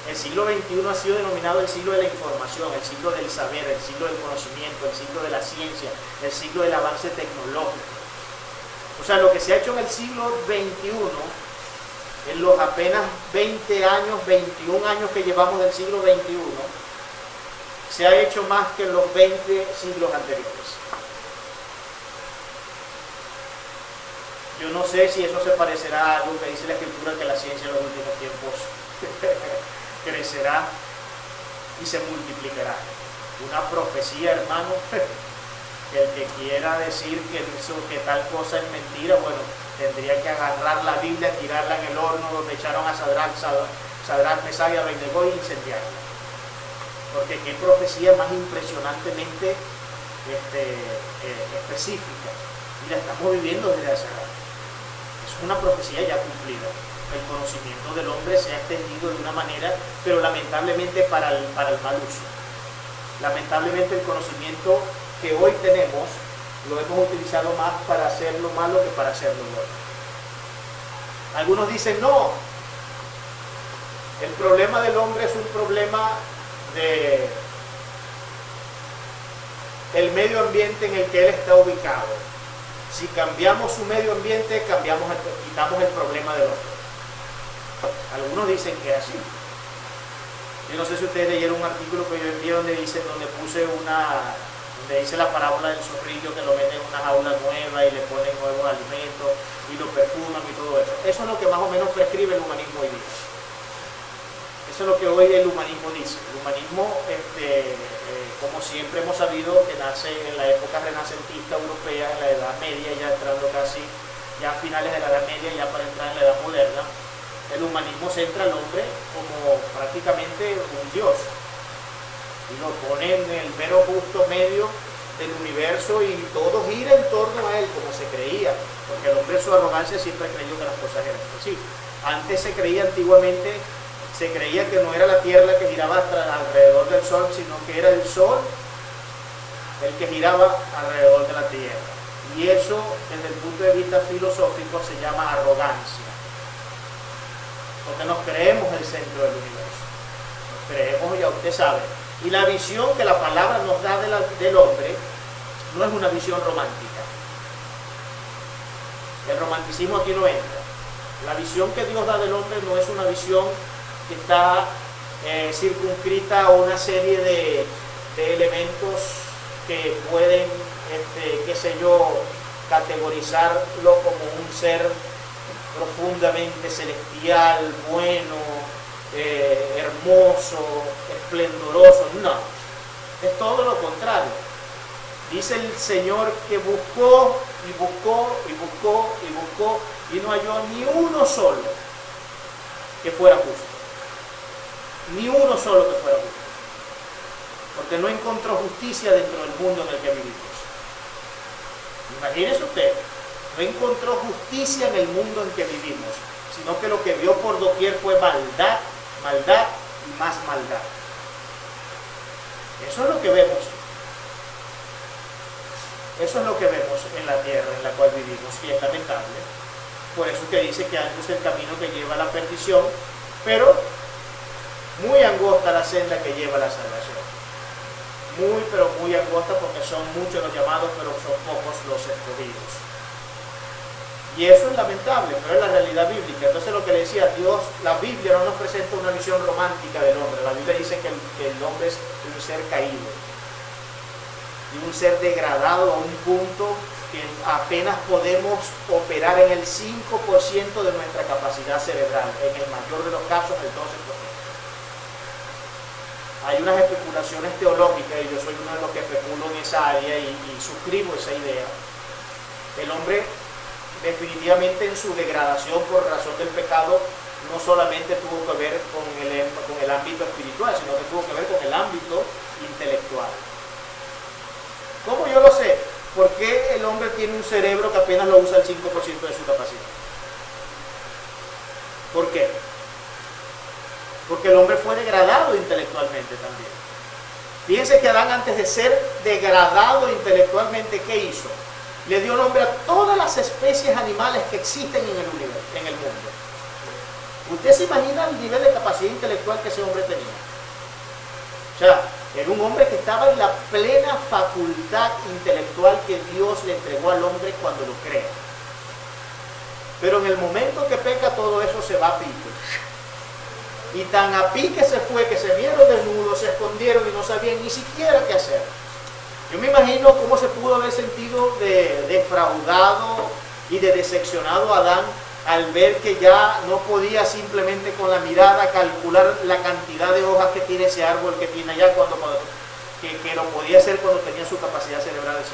El siglo XXI ha sido denominado el siglo de la información, el siglo del saber, el siglo del conocimiento, el siglo de la ciencia, el siglo del avance tecnológico. O sea, lo que se ha hecho en el siglo XXI, en los apenas 20 años, 21 años que llevamos del siglo XXI, se ha hecho más que en los 20 siglos anteriores. Yo no sé si eso se parecerá a algo que dice la Escritura, que la ciencia en los últimos tiempos crecerá y se multiplicará. Una profecía, hermano, el que quiera decir que tal cosa es mentira, bueno, tendría que agarrar la Biblia, tirarla en el horno donde echaron a Sadrach, Mesach y Abednego y incendiarla. Porque qué profecía más impresionantemente específica. Y la estamos viviendo desde hace rato. Es una profecía ya cumplida. El conocimiento del hombre se ha extendido de una manera, pero lamentablemente para el mal uso. Lamentablemente el conocimiento que hoy tenemos lo hemos utilizado más para hacer lo malo que para hacer lo bueno. Algunos dicen, no, el problema del hombre es un problema de el medio ambiente en el que él está ubicado. Si cambiamos su medio ambiente, quitamos el problema del hombre. Algunos dicen que es así. Yo no sé si ustedes leyeron un artículo que yo envié donde dice la parábola del zorrillo, que lo meten en una jaula nueva y le ponen nuevos alimentos y lo perfuman y todo eso. Eso es lo que más o menos prescribe el humanismo hoy día. Eso es lo que hoy el humanismo dice. El humanismo, como siempre hemos sabido, que nace en la época renacentista europea, en la Edad Media, ya entrando casi ya a finales de la Edad Media, ya para entrar en la Edad Moderna. El humanismo centra al hombre como prácticamente un dios y lo pone en el mero justo medio del universo y todo gira en torno a él como se creía, porque el hombre en su arrogancia siempre creyó que las cosas eran así. Antes antiguamente se creía que no era la Tierra la que giraba alrededor del Sol, sino que era el Sol el que giraba alrededor de la Tierra. Y eso, desde el punto de vista filosófico, se llama arrogancia. Porque nos creemos el centro del universo. Nos creemos, ya usted sabe. Y la visión que la palabra nos da del hombre no es una visión romántica. El romanticismo aquí no entra. La visión que Dios da del hombre no es una visión que está circunscrita a una serie de elementos que pueden, qué sé yo, categorizarlo como un ser profundamente celestial, bueno, hermoso, esplendoroso. No, es todo lo contrario. Dice el Señor que buscó y buscó y buscó y buscó y no halló ni uno solo que fuera justo. Ni uno solo que fuera justo. Porque no encontró justicia dentro del mundo en el que vivimos. Imagínese usted, no encontró justicia en el mundo en que vivimos, sino que lo que vio por doquier fue maldad, maldad y más maldad. Eso es lo que vemos. Eso es lo que vemos en la tierra en la cual vivimos, y es lamentable. Por eso es que dice que ancho es el camino que lleva a la perdición, pero muy angosta la senda que lleva a la salvación. Muy, pero muy angosta, porque son muchos los llamados, pero son pocos los escogidos. Y eso es lamentable, pero es la realidad bíblica. Entonces, lo que le decía, Dios, la Biblia no nos presenta una visión romántica del hombre. La Biblia dice que el hombre es un ser caído y un ser degradado a un punto que apenas podemos operar en el 5% de nuestra capacidad cerebral, en el mayor de los casos el 12%. Hay unas especulaciones teológicas, y yo soy uno de los que especulo en esa área y suscribo esa idea. El hombre definitivamente en su degradación por razón del pecado no solamente tuvo que ver con el ámbito espiritual, sino que tuvo que ver con el ámbito intelectual. ¿Cómo yo lo sé? ¿Por qué el hombre tiene un cerebro que apenas lo usa el 5% de su capacidad? ¿Por qué? Porque el hombre fue degradado intelectualmente también. Fíjense que Adán, antes de ser degradado intelectualmente, ¿qué hizo? Le dio nombre a todas las especies animales que existen en el universo, en el mundo. ¿Usted se imagina el nivel de capacidad intelectual que ese hombre tenía? O sea, era un hombre que estaba en la plena facultad intelectual que Dios le entregó al hombre cuando lo crea. Pero en el momento que peca, todo eso se va a pique. Y tan a pique se fue que se vieron desnudos, se escondieron y no sabían ni siquiera qué hacer. Yo me imagino cómo se pudo haber sentido defraudado y de decepcionado Adán al ver que ya no podía simplemente con la mirada calcular la cantidad de hojas que tiene ese árbol que tiene allá, que lo podía hacer cuando tenía su capacidad cerebral del 100%.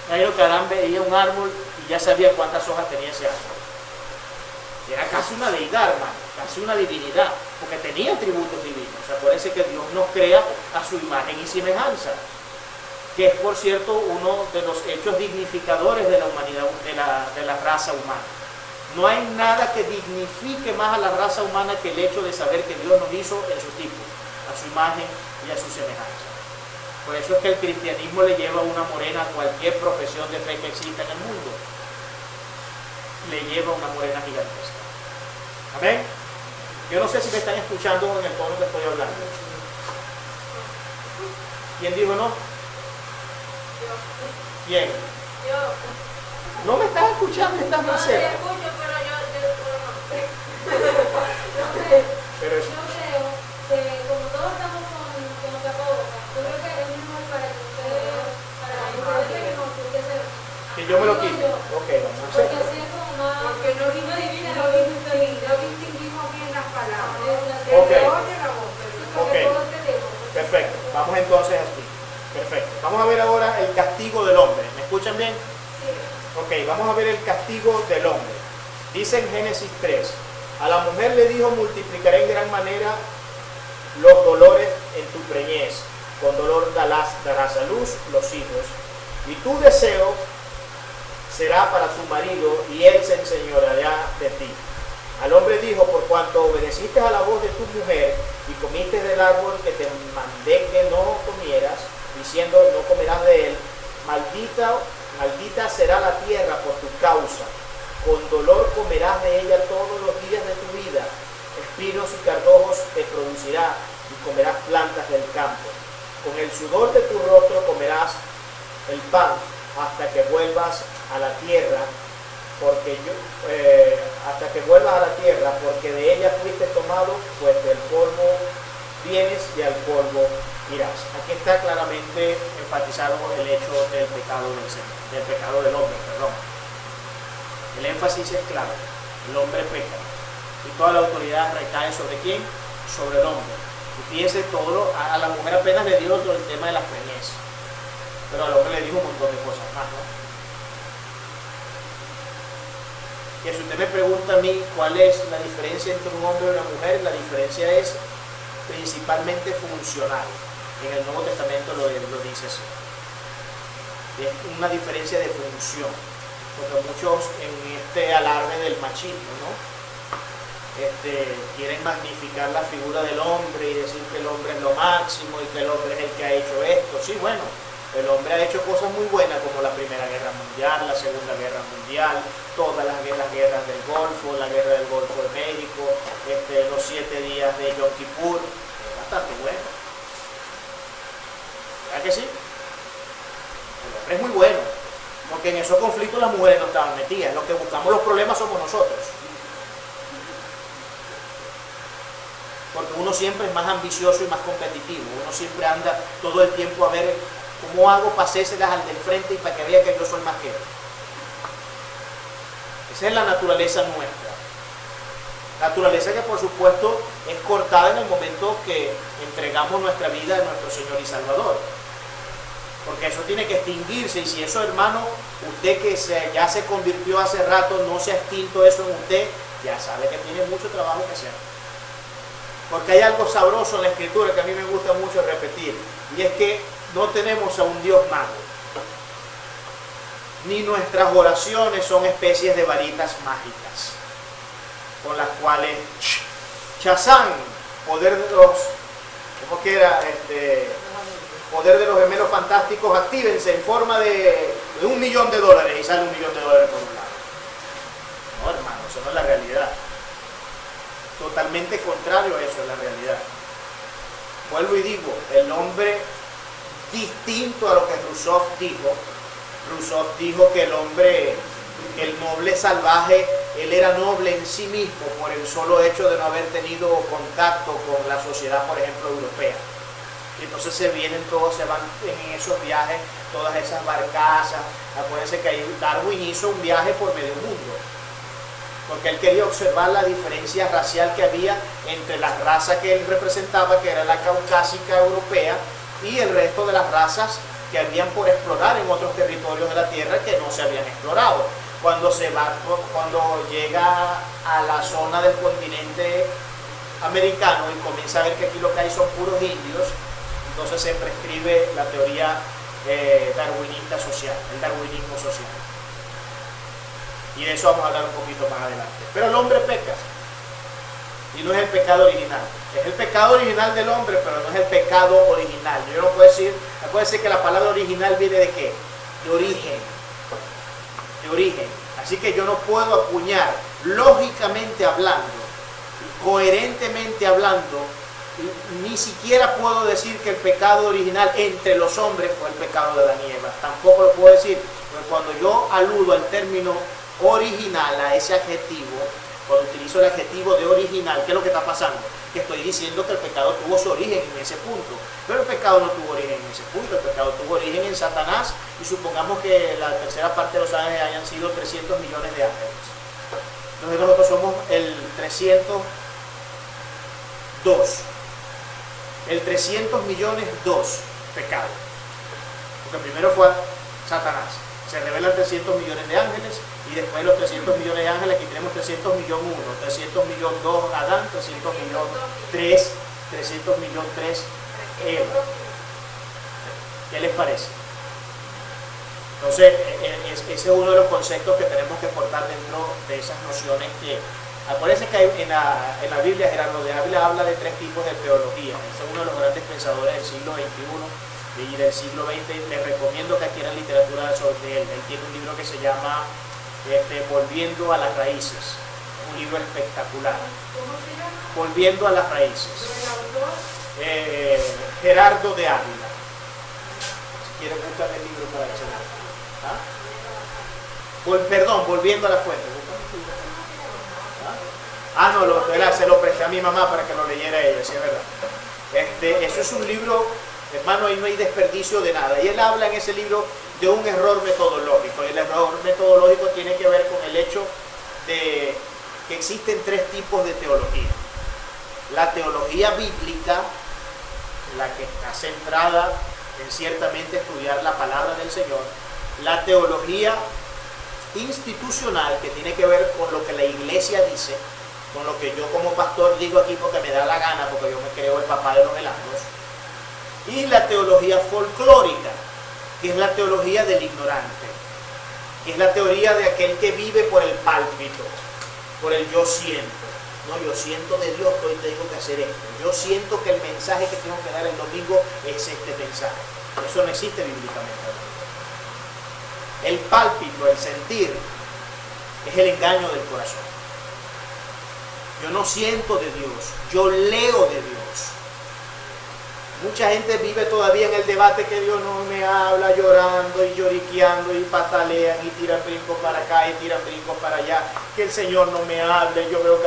Me imagino que Adán veía un árbol y ya sabía cuántas hojas tenía ese árbol. Era casi una deidad, hermano, casi una divinidad, porque tenía atributos divinos. O sea, acuérdense que Dios nos crea a su imagen y semejanza, que es, por cierto, uno de los hechos dignificadores de la humanidad, de la raza humana. No hay nada que dignifique más a la raza humana que el hecho de saber que Dios nos hizo en su tipo, a su imagen y a su semejanza. Por eso es que el cristianismo le lleva una morena a cualquier profesión de fe que exista en el mundo. Le lleva una morena gigantesca. Amén. Yo no sé si me están escuchando en el tono que estoy hablando. ¿Quién dijo no? ¿Quién? Yo. ¿No me estás escuchando? ¿Estás más cerca? Yo escucho, pero yo Pero eso. creo que como todos estamos con tapabocas, yo creo que es mejor para que ustedes, Que yo me lo quite. Ok, vamos a porque hacerlo. así es como más, Porque no distinguimos bien las palabras. Ok. Se oye la voz, Ok. Perfecto. Vamos entonces aquí. Perfecto. Vamos a ver ahora el castigo del hombre. ¿Me escuchan bien? Ok, vamos a ver el castigo del hombre. Dice en Génesis 3, a la mujer le dijo, multiplicaré en gran manera los dolores en tu preñez, con dolor darás a luz los hijos, y tu deseo será para tu marido, y él se enseñoreará de ti. Al hombre dijo, por cuanto obedeciste a la voz de tu mujer, y comiste del árbol que te mandé que no comieras, diciendo, no comerás de él, maldita será la tierra por tu causa, con dolor comerás de ella todos los días de tu vida, espinos y cardojos te producirá, y comerás plantas del campo. Con el sudor de tu rostro comerás el pan, hasta que vuelvas a la tierra, porque yo, hasta que vuelvas a la tierra, porque de ella fuiste tomado, pues del polvo vienes y al polvo irás. Aquí está claramente enfatizado el hecho del pecado del pecado del hombre, perdón. El énfasis es claro, el hombre peca y toda la autoridad recae sobre quién, sobre el hombre. Y fíjense, a la mujer apenas le dio todo el tema de la preñez, pero al hombre le dijo un montón de cosas más, ¿no? Que si usted me pregunta a mí cuál es la diferencia entre un hombre y una mujer, la diferencia es principalmente funcional. En el Nuevo Testamento lo dice así. Es una diferencia de función, porque muchos en este alarde del machismo, ¿no? Quieren magnificar la figura del hombre y decir que el hombre es lo máximo y que el hombre es el que ha hecho esto. Sí, bueno, el hombre ha hecho cosas muy buenas como la Primera Guerra Mundial, la Segunda Guerra Mundial, todas las guerras del Golfo, la guerra del Golfo de México, los 7 días de Yom Kippur, bastante bueno. ¿Verdad que sí? El hombre es muy bueno, porque en esos conflictos las mujeres no estaban metidas, los que buscamos los problemas somos nosotros. Porque uno siempre es más ambicioso y más competitivo, uno siempre anda todo el tiempo a ver cómo hago para hacérselas al del frente y para que vea que yo soy más que él. Esa es la naturaleza nuestra. Naturaleza que por supuesto es cortada en el momento que entregamos nuestra vida a nuestro Señor y Salvador. Porque eso tiene que extinguirse, y si eso, hermano, usted que ya se convirtió hace rato, no se ha extinto eso en usted, ya sabe que tiene mucho trabajo que hacer. Porque hay algo sabroso en la Escritura que a mí me gusta mucho repetir, y es que no tenemos a un Dios mago, ni nuestras oraciones son especies de varitas mágicas, con las cuales Shazam, poder de los, ¿cómo que era? Poder de los gemelos fantásticos, actívense en forma de $1 millón y sale $1 millón por un lado. No, hermano, eso no es la realidad. Totalmente contrario a eso es la realidad. Vuelvo y digo, el hombre, distinto a lo que Rousseau dijo que el hombre, el noble salvaje, él era noble en sí mismo por el solo hecho de no haber tenido contacto con la sociedad, por ejemplo, europea. Y entonces se van en esos viajes, todas esas barcazas. Acuérdense que Darwin hizo un viaje por medio mundo, porque él quería observar la diferencia racial que había entre la raza que él representaba, que era la caucásica europea, y el resto de las razas que habían por explorar en otros territorios de la Tierra que no se habían explorado. Cuando llega a la zona del continente americano y comienza a ver que aquí lo que hay son puros indios, entonces se prescribe la teoría darwinista social, el darwinismo social. Y de eso vamos a hablar un poquito más adelante. Pero el hombre peca, y no es el pecado original. Es el pecado original del hombre, pero no es el pecado original. Yo no puedo decir, acuérdense que la palabra original viene de ¿qué? De origen. De origen. Así que yo no puedo acuñar, lógicamente hablando, coherentemente hablando, ni siquiera puedo decir que el pecado original entre los hombres fue el pecado de Adán y Eva. Tampoco lo puedo decir, porque cuando yo aludo al término original, a ese adjetivo, cuando utilizo el adjetivo de original, ¿qué es lo que está pasando? Que estoy diciendo que el pecado tuvo su origen en ese punto, pero el pecado no tuvo origen en ese punto, el pecado tuvo origen en Satanás, y supongamos que la tercera parte de los ángeles hayan sido 300 millones de ángeles. Entonces nosotros somos el 302. El 300 millones 2 pecado. Porque primero fue Satanás. Se revelan 300 millones de ángeles, y después de los 300 millones de ángeles aquí tenemos 300 millones 1, 300 millones 2 Adán, 300 millones 3, 300 millones 3 Eva. ¿Qué les parece? Entonces, ese es uno de los conceptos que tenemos que portar dentro de esas nociones que... Acuérdense que en la Biblia, Gerardo de Ávila habla de 3 tipos de teología. Ese es uno de los grandes pensadores del siglo XXI y del siglo XX. Les recomiendo que adquieran literatura sobre él. Él tiene un libro que se llama Volviendo a las Raíces. Un libro espectacular. ¿Cómo se llama? Volviendo a las Raíces. ¿El autor? Gerardo de Ávila. Si quieren buscar el libro para que se lo... ¿Ah? Perdón, volviendo a la fuente. Ah, no, se lo presté a mi mamá para que lo leyera ella, sí es verdad. Eso es un libro, hermano, ahí no hay desperdicio de nada. Y él habla en ese libro de un error metodológico. Y el error metodológico tiene que ver con el hecho de que existen tres tipos de teología. La teología bíblica, la que está centrada en ciertamente estudiar la palabra del Señor. La teología institucional, que tiene que ver con lo que la iglesia dice, con lo que yo como pastor digo aquí porque me da la gana, porque yo me creo el papá de los milagros. Y la teología folclórica, que es la teología del ignorante, que es la teoría de aquel que vive por el pálpito, por el yo siento. No, yo siento de Dios que hoy tengo que hacer esto. Yo siento que el mensaje que tengo que dar el domingo es este mensaje. Eso no existe bíblicamente. El pálpito, el sentir, es el engaño del corazón. Yo no siento de Dios, yo leo de Dios. Mucha gente vive todavía en el debate que Dios no me habla, llorando y lloriqueando y patalean y tiran brincos para acá y tiran brincos para allá, que el Señor no me hable. Yo veo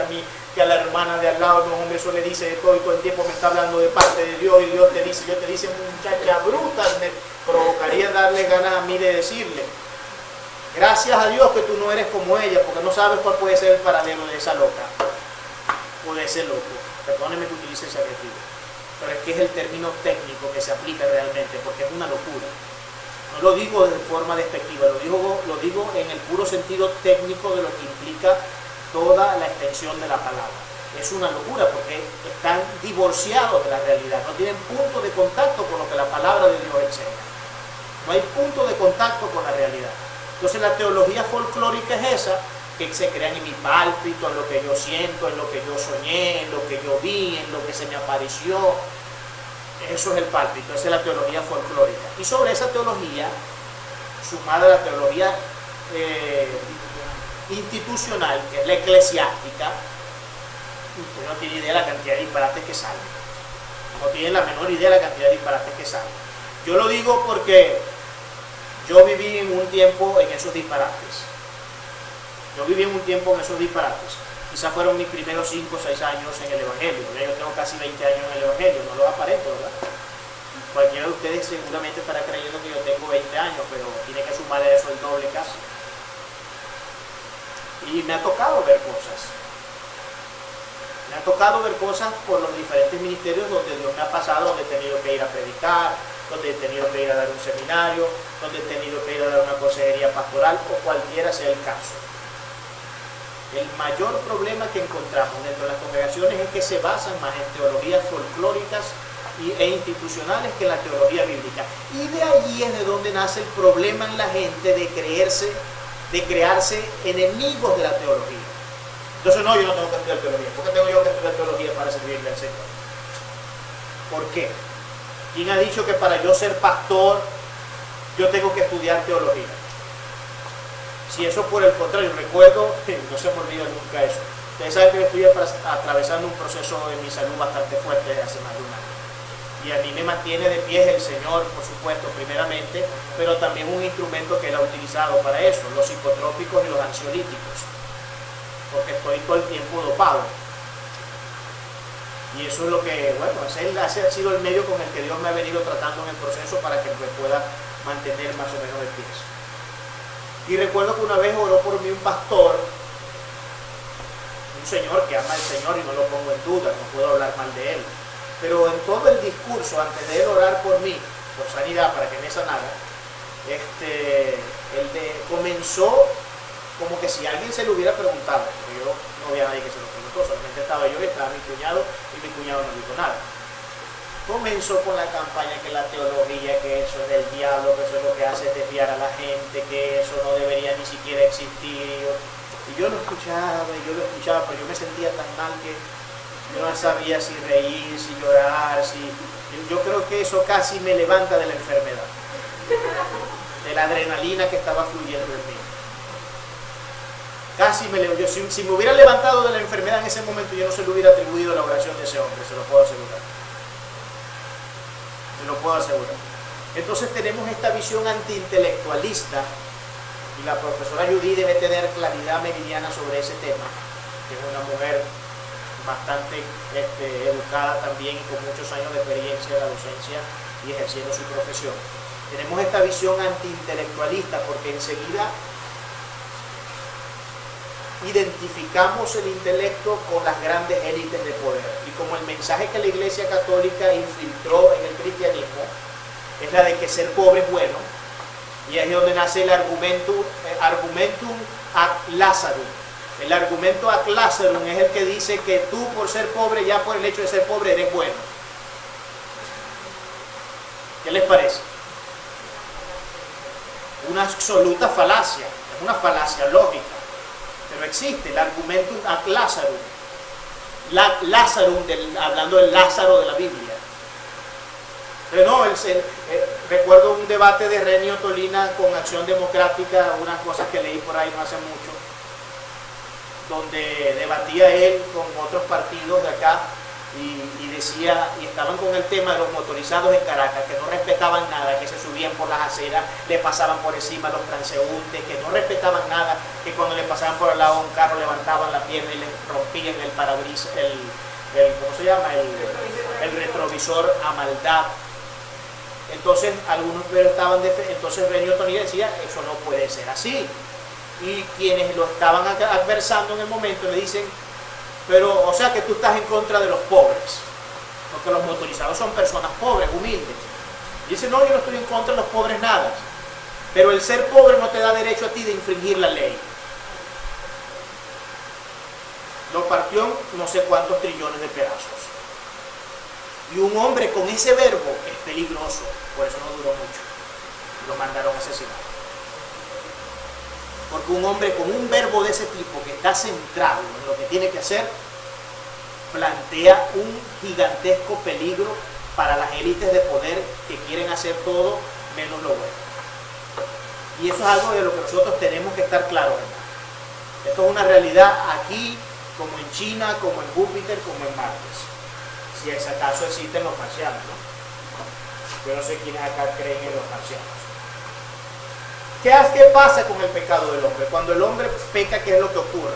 que a la hermana de al lado, no, hombre, eso le dice de todo y todo el tiempo me está hablando de parte de Dios y Dios te dice, muchacha bruta, me provocaría darle ganas a mí de decirle, gracias a Dios que tú no eres como ella, porque no sabes cuál puede ser el paralelo de esa loca o de ese loco. Perdóneme que utilice ese adjetivo, pero es que es el término técnico que se aplica realmente, porque es una locura. No lo digo de forma despectiva, lo digo en el puro sentido técnico de lo que implica toda la extensión de la palabra. Es una locura porque están divorciados de la realidad, no tienen punto de contacto con lo que la palabra de Dios enseña. No hay punto de contacto con la realidad. Entonces la teología folclórica es esa, que se crean en mi pálpito, en lo que yo siento, en lo que yo soñé, en lo que yo vi, en lo que se me apareció. Eso es el pálpito, esa es la teología folclórica. Y sobre esa teología, sumada a la teología institucional, que es la eclesiástica, usted no tiene idea de la cantidad de disparates que salen. No tiene la menor idea de la cantidad de disparates que salen. Yo lo digo porque yo viví en un tiempo en esos disparates. Quizás fueron mis primeros 5 o 6 años en el Evangelio. Yo tengo casi 20 años en el Evangelio, no lo aparento, ¿verdad? Cualquiera de ustedes seguramente estará creyendo que yo tengo 20 años, pero tiene que sumarle a eso el doble casi. Y me ha tocado ver cosas. Me ha tocado ver cosas por los diferentes ministerios donde Dios me ha pasado, donde he tenido que ir a predicar, donde he tenido que ir a dar un seminario, donde he tenido que ir a dar una consejería pastoral o cualquiera sea el caso. El mayor problema que encontramos dentro de las congregaciones es que se basan más en teologías folclóricas e institucionales que en la teología bíblica. Y de allí es de donde nace el problema en la gente de crearse enemigos de la teología. Entonces, no, yo no tengo que estudiar teología. ¿Por qué tengo yo que estudiar teología para servirle al Señor? ¿Por qué? ¿Quién ha dicho que para yo ser pastor yo tengo que estudiar teología? Si eso por el contrario, recuerdo, no se me olvida nunca eso. Ustedes saben que yo estoy atravesando un proceso de mi salud bastante fuerte desde hace más de un año. Y a mí me mantiene de pie el Señor, por supuesto, primeramente, pero también un instrumento que Él ha utilizado para eso, los psicotrópicos y los ansiolíticos. Porque estoy todo el tiempo dopado. Y eso es lo que, bueno, ese ha sido el medio con el que Dios me ha venido tratando en el proceso para que me pueda mantener más o menos de pie. Y recuerdo que una vez oró por mí un pastor, un señor que ama al Señor y no lo pongo en duda, no puedo hablar mal de él. Pero en todo el discurso, antes de él orar por mí, por sanidad, para que me sanara, comenzó como que si alguien se lo hubiera preguntado, porque yo no había nadie que se lo preguntó, solamente estaba yo y estaba mi cuñado, y mi cuñado no dijo nada. Comenzó con la campaña que la teología, que eso es del diablo, que eso es lo que hace es desviar a la gente, que eso no debería ni siquiera existir. Y yo lo escuchaba, pero yo me sentía tan mal que yo no sabía si reír, si llorar, yo creo que eso casi me levanta de la enfermedad, de la adrenalina que estaba fluyendo en mí. Casi me levantó. Si me hubiera levantado de la enfermedad en ese momento, yo no se le hubiera atribuido la oración de ese hombre, se lo puedo asegurar. Se lo puedo asegurar. Entonces tenemos esta visión antiintelectualista y la profesora Judy debe tener claridad meridiana sobre ese tema, que es una mujer bastante educada también y con muchos años de experiencia en la docencia y ejerciendo su profesión. Tenemos esta visión antiintelectualista porque enseguida identificamos el intelecto con las grandes élites de poder, y como el mensaje que la Iglesia Católica infiltró en el cristianismo es la de que ser pobre es bueno, y ahí es donde nace el argumentum ad Lazarum. El argumento ad Lazarum es el que dice que tú, por ser pobre, ya por el hecho de ser pobre eres bueno. ¿Qué les parece? Una absoluta falacia, es una falacia lógica, pero existe el argumentum ad Lazarum. Lazarum, hablando del Lázaro de la Biblia. Pero no, recuerdo un debate de Renio Tolina con Acción Democrática, unas cosas que leí por ahí no hace mucho, donde debatía él con otros partidos de acá y decía, y estaban con el tema de los motorizados en Caracas, que no respetaban nada, que se subían por las aceras, le pasaban por encima a los transeúntes, que no respetaban nada, que cuando le pasaban por el lado de un carro levantaban la pierna y le rompían el parabrisas, ¿cómo se llama? El retrovisor a maldad. Entonces algunos estaban entonces Renio Tolina decía, eso no puede ser así. Y quienes lo estaban adversando en el momento le dicen, pero o sea que tú estás en contra de los pobres, porque los motorizados son personas pobres, humildes. Y dice, no, yo no estoy en contra de los pobres nada, pero el ser pobre no te da derecho a ti de infringir la ley. Lo partió en no sé cuántos trillones de pedazos. Y un hombre con ese verbo es peligroso, por eso no duró mucho. Lo mandaron a asesinar. Porque un hombre con un verbo de ese tipo, que está centrado en lo que tiene que hacer, plantea un gigantesco peligro para las élites de poder que quieren hacer todo menos lo bueno. Y eso es algo de lo que nosotros tenemos que estar claros. Esto es una realidad aquí, como en China, como en Júpiter, como en Marte. Si es acaso existen los marcianos, ¿no? Yo no sé quiénes acá creen en los marcianos. ¿Qué pasa con el pecado del hombre? Cuando el hombre peca, ¿qué es lo que ocurre?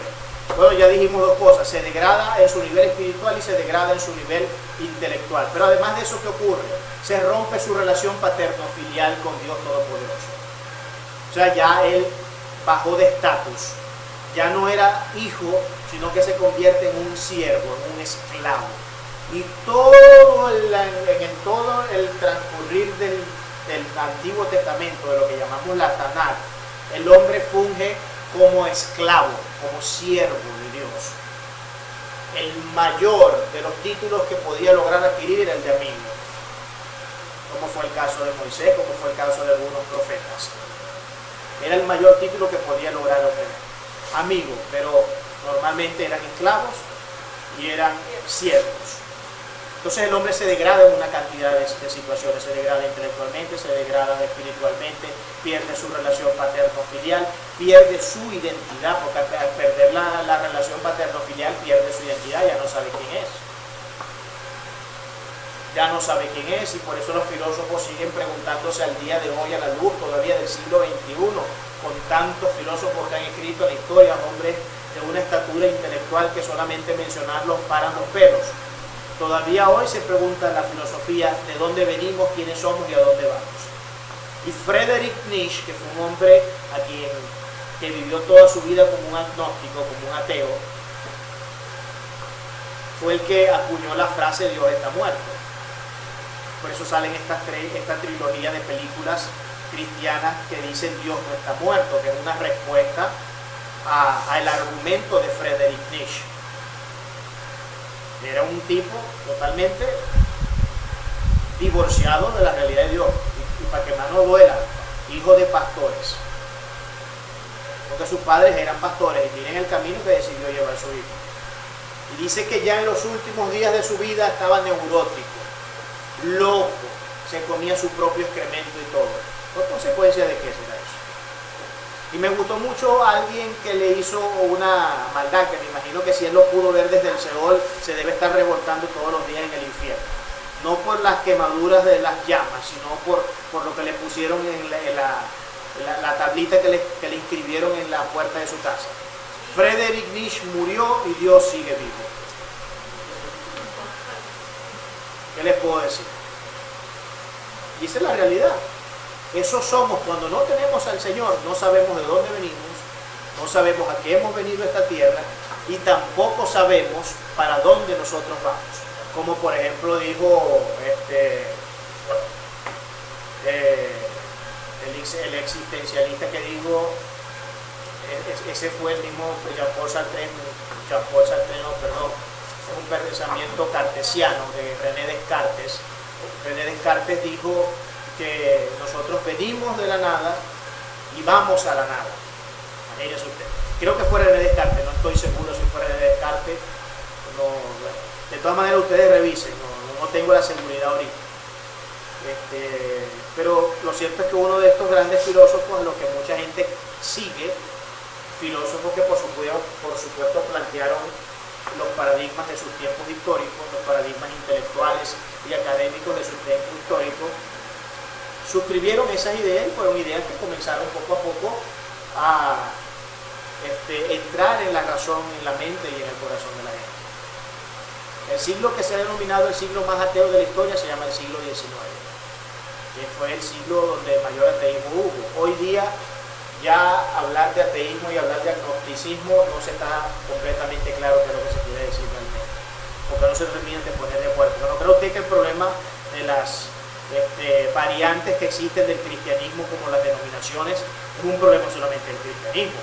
Bueno, ya dijimos dos cosas, se degrada en su nivel espiritual y se degrada en su nivel intelectual. Pero además de eso, ¿qué ocurre? Se rompe su relación paterno-filial con Dios Todopoderoso. O sea, ya él bajó de estatus. Ya no era hijo, sino que se convierte en un siervo, en un esclavo. Y todo en todo el transcurrir del Antiguo Testamento, de lo que llamamos la Tanakh, el hombre funge como esclavo, como siervo de Dios. El mayor de los títulos que podía lograr adquirir era el de amigo, como fue el caso de Moisés, como fue el caso de algunos profetas. Era el mayor título que podía lograr obtener. Amigo, pero normalmente eran esclavos y eran siervos. Entonces el hombre se degrada en una cantidad de situaciones, se degrada intelectualmente, se degrada espiritualmente, pierde su relación paterno-filial, pierde su identidad, porque al perder la relación paterno-filial pierde su identidad, ya no sabe quién es. Ya no sabe quién es, y por eso los filósofos siguen preguntándose al día de hoy, a la luz todavía del siglo XXI, con tantos filósofos que han escrito en la historia, hombres de una estatura intelectual que solamente mencionarlos paran los pelos. Todavía hoy se pregunta en la filosofía de dónde venimos, quiénes somos y a dónde vamos. Y Friedrich Nietzsche, que fue un hombre que vivió toda su vida como un agnóstico, como un ateo, fue el que acuñó la frase Dios está muerto. Por eso salen esta trilogía de películas cristianas que dicen Dios no está muerto, que es una respuesta al argumento de Friedrich Nietzsche. Era un tipo totalmente divorciado de la realidad de Dios. Y para que más no duela, hijo de pastores. Porque sus padres eran pastores y miren el camino que decidió llevar su hijo. Y dice que ya en los últimos días de su vida estaba neurótico, loco, se comía su propio excremento y todo. ¿Por consecuencia de qué será eso? Y me gustó mucho alguien que le hizo una maldad, que me imagino que si él lo pudo ver desde el Seol, se debe estar revoltando todos los días en el infierno. No por las quemaduras de las llamas, sino por lo que le pusieron la tablita que le inscribieron en la puerta de su casa. Friedrich Nietzsche murió y Dios sigue vivo. ¿Qué les puedo decir? Y esa es la realidad. Eso somos cuando no tenemos al Señor, no sabemos de dónde venimos, no sabemos a qué hemos venido a esta tierra y tampoco sabemos para dónde nosotros vamos. Como por ejemplo dijo el existencialista que dijo, ese fue el mismo Jean-Paul Sartre, es un pensamiento cartesiano de René Descartes. René Descartes dijo que nosotros venimos de la nada y vamos a la nada. Imagínense usted. Creo que fue René Descartes, no estoy seguro si fue René Descartes. No, de todas maneras ustedes revisen, no tengo la seguridad ahorita. Pero lo cierto es que uno de estos grandes filósofos, lo que mucha gente sigue, filósofos que por supuesto plantearon los paradigmas de sus tiempos históricos, los paradigmas intelectuales y académicos de sus tiempos históricos, suscribieron esas ideas y fueron ideas que comenzaron poco a poco a entrar en la razón, en la mente y en el corazón de la gente. El siglo que se ha denominado el siglo más ateo de la historia se llama el siglo XIX, que fue el siglo donde mayor ateísmo hubo. Hoy día ya hablar de ateísmo y hablar de agnosticismo no se está completamente claro qué es lo que se quiere decir realmente, porque no se terminan de poner de acuerdo. Pero no creo usted que el problema de las variantes que existen del cristianismo como las denominaciones es un problema solamente del cristianismo.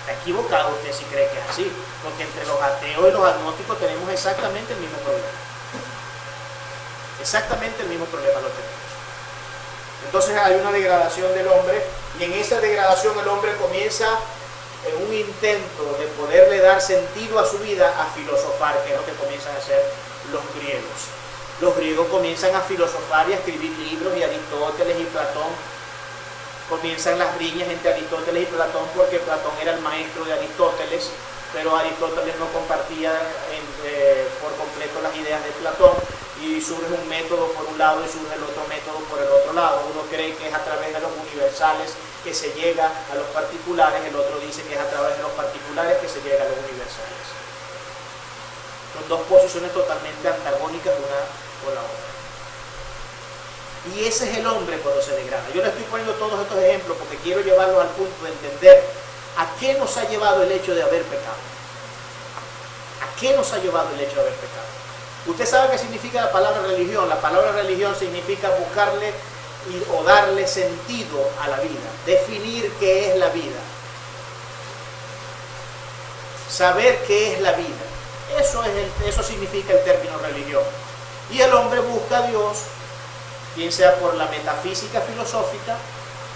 Está equivocado usted si cree que es así, porque entre los ateos y los agnósticos tenemos exactamente el mismo problema. Exactamente el mismo problema lo tenemos. Entonces hay una degradación del hombre y en esa degradación el hombre comienza en un intento de poderle dar sentido a su vida a filosofar, que es lo que comienzan a hacer los griegos. Los griegos comienzan a filosofar y a escribir libros y Aristóteles y Platón. Comienzan las riñas entre Aristóteles y Platón porque Platón era el maestro de Aristóteles, pero Aristóteles no compartía por completo las ideas de Platón y surge un método por un lado y surge el otro método por el otro lado. Uno cree que es a través de los universales que se llega a los particulares, el otro dice que es a través de los particulares que se llega a los universales. Son dos posiciones totalmente antagónicas una con la otra. Y ese es el hombre cuando se degrada. Yo le estoy poniendo todos estos ejemplos porque quiero llevarlos al punto de entender a qué nos ha llevado el hecho de haber pecado. ¿A qué nos ha llevado el hecho de haber pecado? Usted sabe qué significa la palabra religión. La palabra religión significa buscarle o darle sentido a la vida, definir qué es la vida, saber qué es la vida. Eso significa el término religión. Y el hombre busca a Dios, bien sea por la metafísica filosófica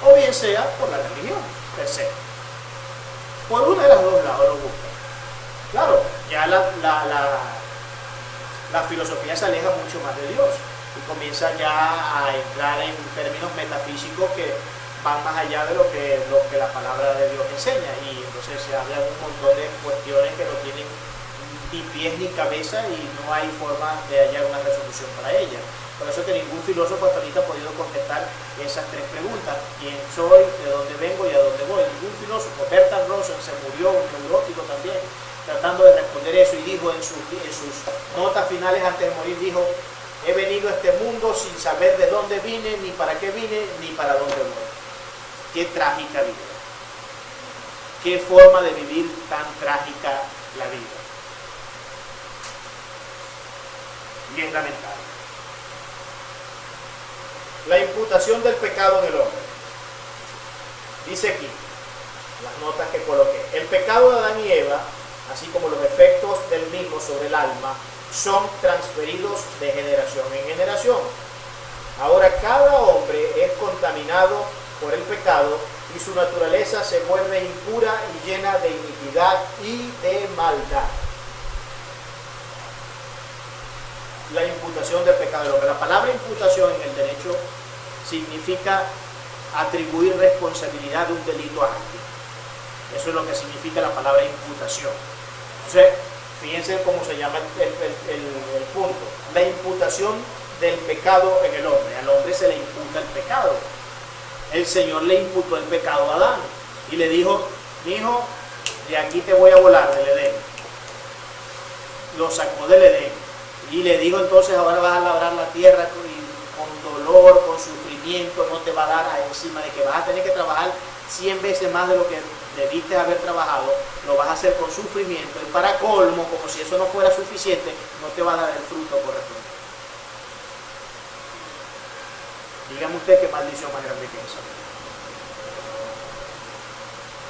o bien sea por la religión per se. Por una de las dos lados lo busca. Claro, ya la filosofía se aleja mucho más de Dios y comienza ya a entrar en términos metafísicos que van más allá de lo que la palabra de Dios enseña, y entonces se habla de un montón de cuestiones que no tienen ni pies ni cabeza y no hay forma de hallar una resolución para ellas. Por eso que ningún filósofo hasta ahorita ha podido contestar esas tres preguntas: ¿quién soy? ¿De dónde vengo? ¿Y a dónde voy? Ningún filósofo. Bertrand Russell se murió, un neurótico también, tratando de responder eso, y dijo en sus notas finales antes de morir, dijo: he venido a este mundo sin saber de dónde vine, ni para qué vine, ni para dónde voy. Qué trágica vida. Qué forma de vivir tan trágica la vida. Y es lamentable. La imputación del pecado en el hombre. Dice aquí, las notas que coloqué: el pecado de Adán y Eva, así como los efectos del mismo sobre el alma, son transferidos de generación en generación. Ahora cada hombre es contaminado por el pecado y su naturaleza se vuelve impura y llena de iniquidad y de maldad. La imputación del pecado del hombre. La palabra imputación en el derecho significa atribuir responsabilidad de un delito a alguien. Eso es lo que significa la palabra imputación. Entonces, fíjense cómo se llama el punto. La imputación del pecado en el hombre. Al hombre se le imputa el pecado. el Señor le imputó el pecado a Adán y le dijo: mi hijo, de aquí te voy a volar del Edén. Lo sacó del Edén y le dijo: entonces ahora vas a labrar la tierra con dolor, con sufrimiento, no te va a dar encima de que vas a tener que trabajar 100 veces más de lo que debiste haber trabajado, lo vas a hacer con sufrimiento, y para colmo, como si eso no fuera suficiente, no te va a dar el fruto correspondiente. Dígame usted qué maldición más grande que esa.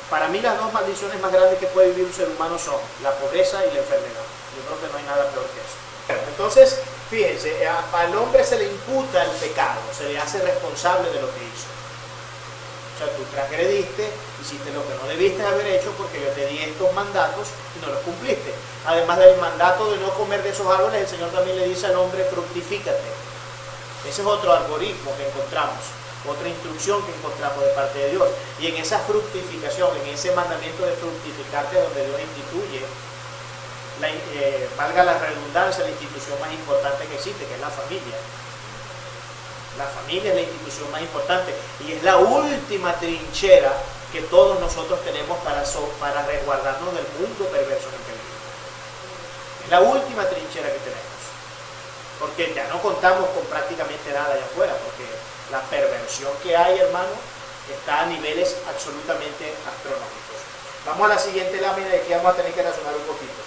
Para mí las dos maldiciones más grandes que puede vivir un ser humano son la pobreza y la enfermedad. Yo creo que no hay nada peor que eso. Entonces, fíjense, al hombre se le imputa el pecado, se le hace responsable de lo que hizo. O sea, tú transgrediste, hiciste lo que no debiste haber hecho porque yo te di estos mandatos y no los cumpliste. Además del mandato de no comer de esos árboles, el Señor también le dice al hombre: fructifícate. Ese es otro algoritmo que encontramos, otra instrucción que encontramos de parte de Dios. Y en esa fructificación, en ese mandamiento de fructificarte, donde Dios instituye, valga la redundancia, la institución más importante que existe, que es la familia. La familia es la institución más importante y es la última trinchera que todos nosotros tenemos para resguardarnos del mundo perverso en el que vivimos. Es la última trinchera que tenemos. Porque ya no contamos con prácticamente nada allá afuera, porque la perversión que hay, hermano, está a niveles absolutamente astronómicos. Vamos a la siguiente lámina y aquí vamos a tener que razonar un poquito.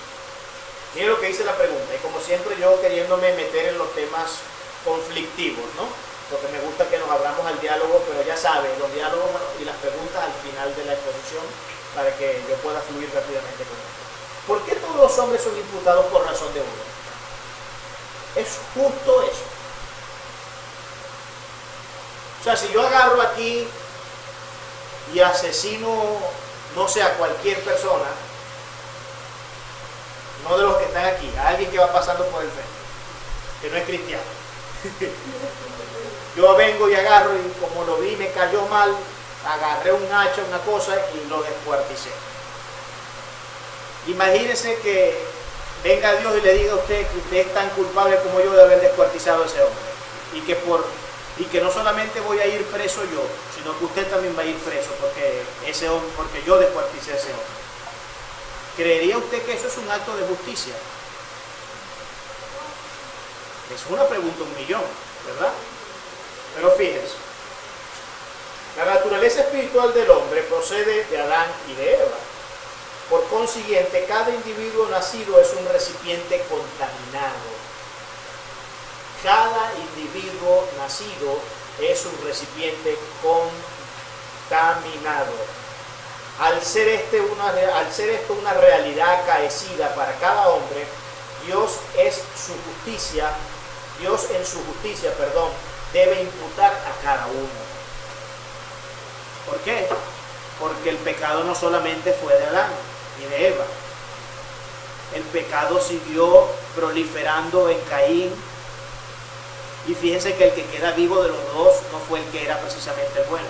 Miren lo que dice la pregunta, y como siempre yo queriéndome meter en los temas conflictivos, ¿no? Porque me gusta que nos abramos al diálogo, pero ya saben, los diálogos y las preguntas al final de la exposición para que yo pueda fluir rápidamente con esto. ¿Por qué todos los hombres son imputados por razón de uno? Es justo eso. O sea, si yo agarro aquí y asesino, no sé, a cualquier persona, no de los que están aquí, a alguien que va pasando por el frente, que no es cristiano. Yo vengo y agarro y como lo vi, me cayó mal, agarré un hacha, una cosa y lo descuarticé. Imagínense que venga Dios y le diga a usted que usted es tan culpable como yo de haber descuartizado a ese hombre. Y que no solamente voy a ir preso yo, sino que usted también va a ir preso porque yo descuarticé a ese hombre. ¿Creería usted que eso es un acto de justicia? Es una pregunta un millón, ¿verdad? Pero fíjense, la naturaleza espiritual del hombre procede de Adán y de Eva. Por consiguiente, cada individuo nacido es un recipiente contaminado. Cada individuo nacido es un recipiente contaminado. Al ser esto una realidad acaecida para cada hombre, Dios en su justicia, debe imputar a cada uno. ¿Por qué? Porque el pecado no solamente fue de Adán y de Eva. El pecado siguió proliferando en Caín. Y fíjense que el que queda vivo de los dos no fue el que era precisamente el bueno.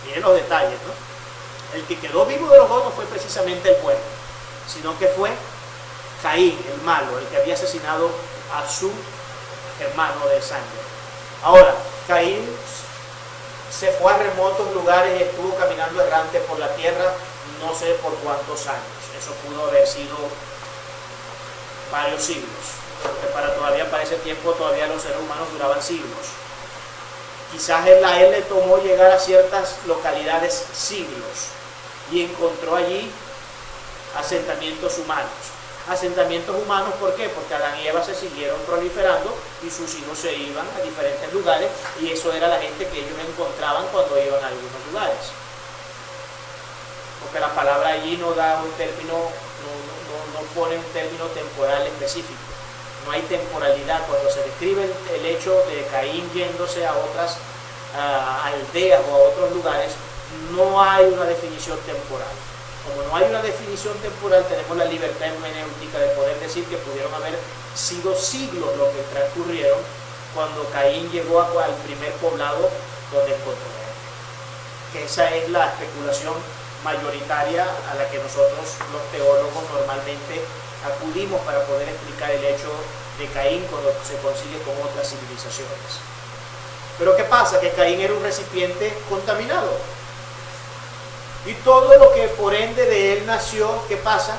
Miren los detalles, ¿no? El que quedó vivo de los dos no fue precisamente el bueno, sino que fue Caín, el malo, el que había asesinado a su hermano de sangre. Ahora, Caín se fue a remotos lugares y estuvo caminando errante por la tierra no sé por cuántos años. Eso pudo haber sido varios siglos, porque para ese tiempo todavía los seres humanos duraban siglos. Quizás a él le tomó llegar a ciertas localidades siglos y encontró allí asentamientos humanos. Asentamientos humanos, ¿por qué? Porque Adán y Eva se siguieron proliferando y sus hijos se iban a diferentes lugares y eso era la gente que ellos encontraban cuando iban a algunos lugares. Porque la palabra allí no da un término, no pone un término temporal específico. No hay temporalidad. Cuando se describe el hecho de Caín yéndose a otras aldeas o a otros lugares, no hay una definición temporal. Como no hay una definición temporal, tenemos la libertad hermenéutica de poder decir que pudieron haber sido siglos lo que transcurrieron cuando Caín llegó al primer poblado donde encontró a él. Que esa es la especulación mayoritaria a la que nosotros los teólogos normalmente acudimos para poder explicar el hecho de Caín cuando se consigue con otras civilizaciones. Pero ¿qué pasa? Que Caín era un recipiente contaminado. Y todo lo que por ende de él nació, ¿qué pasa?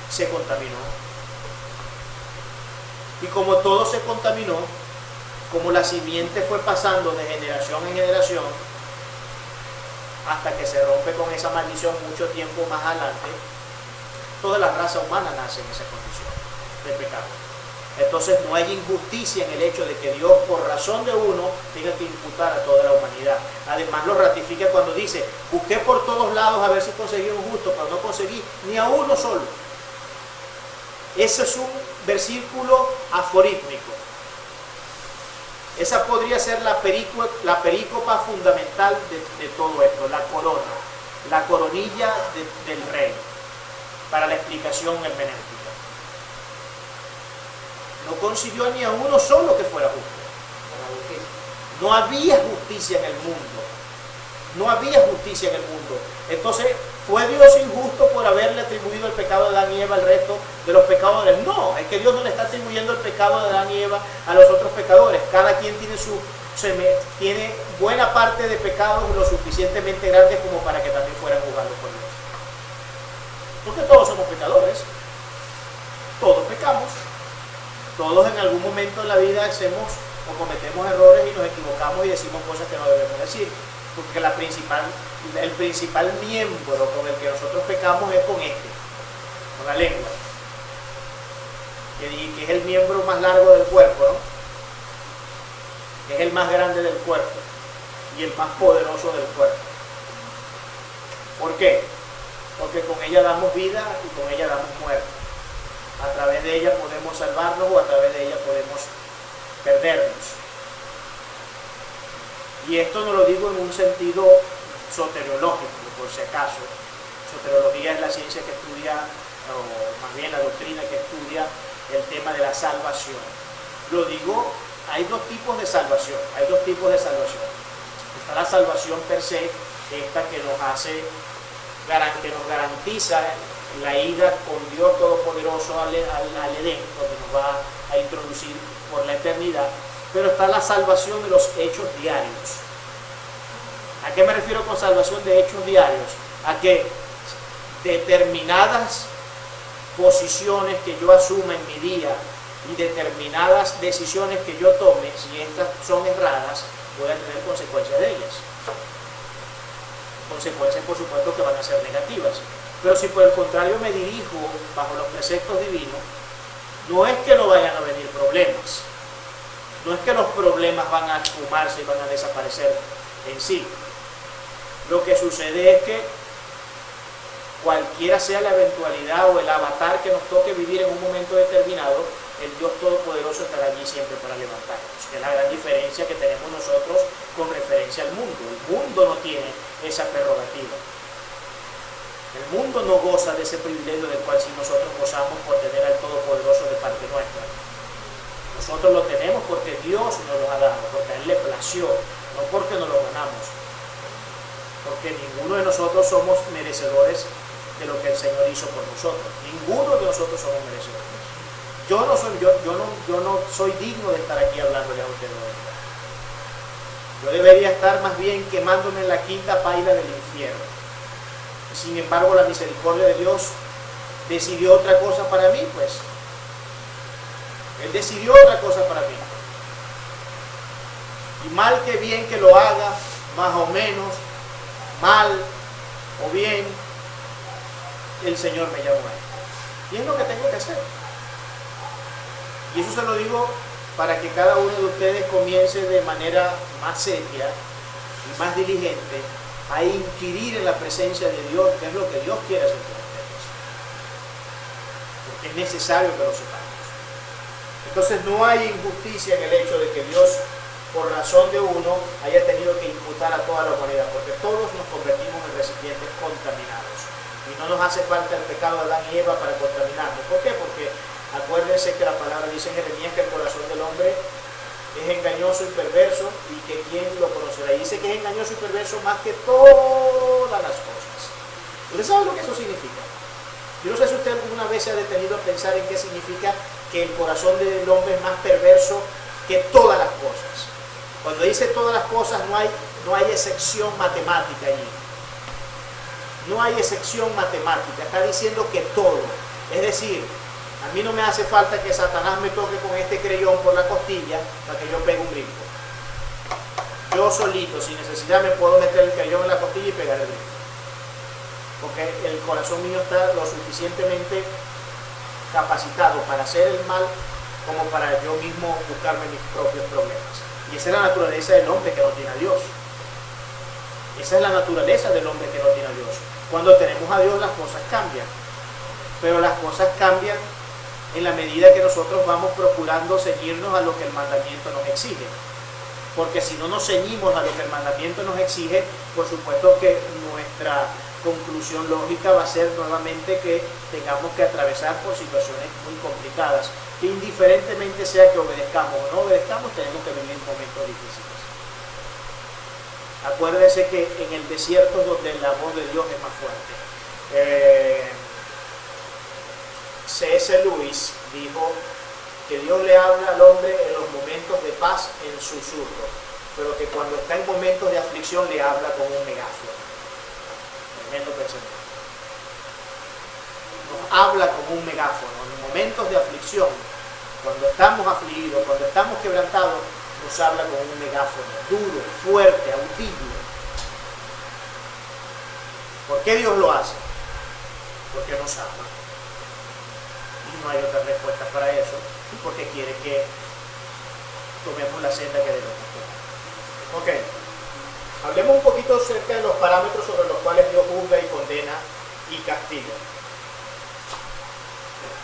Se contaminó. Y como todo se contaminó, como la simiente fue pasando de generación en generación, hasta que se rompe con esa maldición mucho tiempo más adelante, toda la raza humana nace en esa condición de pecado. Entonces no hay injusticia en el hecho de que Dios, por razón de uno, tenga que imputar a toda la humanidad. Además lo ratifica cuando dice: busqué por todos lados a ver si conseguí un justo, pero no conseguí ni a uno solo. Ese es un versículo aforítmico. Esa podría ser la perícopa fundamental de todo esto, la corona, la coronilla del rey, para la explicación hermenéutica. No consiguió ni a uno solo que fuera justo. No había justicia en el mundo. No había justicia en el mundo. Entonces, ¿fue Dios injusto por haberle atribuido el pecado de Adán y Eva al resto de los pecadores? No, es que Dios no le está atribuyendo el pecado de Adán y Eva a los otros pecadores. Cada quien tiene buena parte de pecados lo suficientemente grandes como para que también fueran juzgados por Dios. Porque todos somos pecadores. Todos pecamos. Todos en algún momento de la vida hacemos o cometemos errores y nos equivocamos y decimos cosas que no debemos decir. Porque el principal miembro con el que nosotros pecamos es con con la lengua. Que es el miembro más largo del cuerpo, ¿no? Es el más grande del cuerpo y el más poderoso del cuerpo. ¿Por qué? Porque con ella damos vida y con ella damos muerte. A través de ella podemos salvarnos o a través de ella podemos perdernos. Y esto no lo digo en un sentido soteriológico, por si acaso. Soteriología es la ciencia que estudia, o más bien la doctrina que estudia el tema de la salvación. Lo digo, hay dos tipos de salvación. Está la salvación per se, esta que nos garantiza la ida con Dios Todopoderoso al Edén, donde nos va a introducir por la eternidad. Pero está la salvación de los hechos diarios. ¿A qué me refiero con salvación de hechos diarios? A que determinadas posiciones que yo asuma en mi día y determinadas decisiones que yo tome, si estas son erradas, voy a tener consecuencias de ellas. Consecuencias, por supuesto, que van a ser negativas. Pero si por el contrario me dirijo bajo los preceptos divinos, no es que no vayan a venir problemas. No es que los problemas van a esfumarse y van a desaparecer en sí. Lo que sucede es que cualquiera sea la eventualidad o el avatar que nos toque vivir en un momento determinado, el Dios Todopoderoso estará allí siempre para levantarnos. Que es la gran diferencia que tenemos nosotros con referencia al mundo. El mundo no tiene esa prerrogativa. El mundo no goza de ese privilegio del cual sí nosotros gozamos por tener al Todopoderoso de parte nuestra. Nosotros lo tenemos porque Dios nos lo ha dado, porque a Él le plació, no porque nos lo ganamos. Porque ninguno de nosotros somos merecedores de lo que el Señor hizo por nosotros. Ninguno de nosotros somos merecedores. Yo no soy digno de estar aquí hablándole a ustedes. Yo debería estar más bien quemándome en la quinta paila del infierno. Sin embargo, la misericordia de Dios decidió otra cosa para mí, pues. Él decidió otra cosa para mí. Y mal que bien que lo haga, más o menos, mal o bien, el Señor me llamó a Él. Y es lo que tengo que hacer. Y eso se lo digo para que cada uno de ustedes comience de manera más seria y más diligente a inquirir en la presencia de Dios, que es lo que Dios quiere hacer con ustedes. Porque es necesario que lo sepamos. Entonces no hay injusticia en el hecho de que Dios, por razón de uno, haya tenido que imputar a toda la humanidad, porque todos nos convertimos en recipientes contaminados. Y no nos hace falta el pecado de Adán y Eva para contaminarnos. ¿Por qué? Porque acuérdense que la palabra dice en Jeremías que el corazón del hombre es engañoso y perverso, y que quién lo conocerá. Y dice que es engañoso y perverso más que todas las cosas. ¿Usted sabe lo que eso significa? Yo no sé si usted alguna vez se ha detenido a pensar en qué significa que el corazón del hombre es más perverso que todas las cosas. Cuando dice todas las cosas, no hay excepción matemática allí. No hay excepción matemática, está diciendo que todo. Es decir, a mí no me hace falta que Satanás me toque con este creyón por la costilla para que yo pegue un brinco. Yo solito, sin necesidad, me puedo meter el creyón en la costilla y pegar el brinco. Porque el corazón mío está lo suficientemente capacitado para hacer el mal como para yo mismo buscarme mis propios problemas. Y esa es la naturaleza del hombre que no tiene a Dios. Esa es la naturaleza del hombre que no tiene a Dios. Cuando tenemos a Dios las cosas cambian. Pero las cosas cambian en la medida que nosotros vamos procurando ceñirnos a lo que el mandamiento nos exige. Porque si no nos ceñimos a lo que el mandamiento nos exige, por supuesto que nuestra conclusión lógica va a ser nuevamente que tengamos que atravesar por situaciones muy complicadas. Que indiferentemente sea que obedezcamos o no obedezcamos, tenemos que vivir momentos difíciles. Acuérdense que en el desierto es donde la voz de Dios es más fuerte. C.S. Lewis dijo que Dios le habla al hombre en los momentos de paz en susurro, pero que cuando está en momentos de aflicción le habla con un megáfono. Tremendo pensamiento. Nos habla como un megáfono. En momentos de aflicción, cuando estamos afligidos, cuando estamos quebrantados, nos habla con un megáfono duro, fuerte, audible. ¿Por qué Dios lo hace? Porque nos ama. Y no hay otra respuesta para eso, porque quiere que tomemos la senda que debemos tomar. Ok. Hablemos un poquito acerca de los parámetros sobre los cuales Dios juzga y condena y castiga.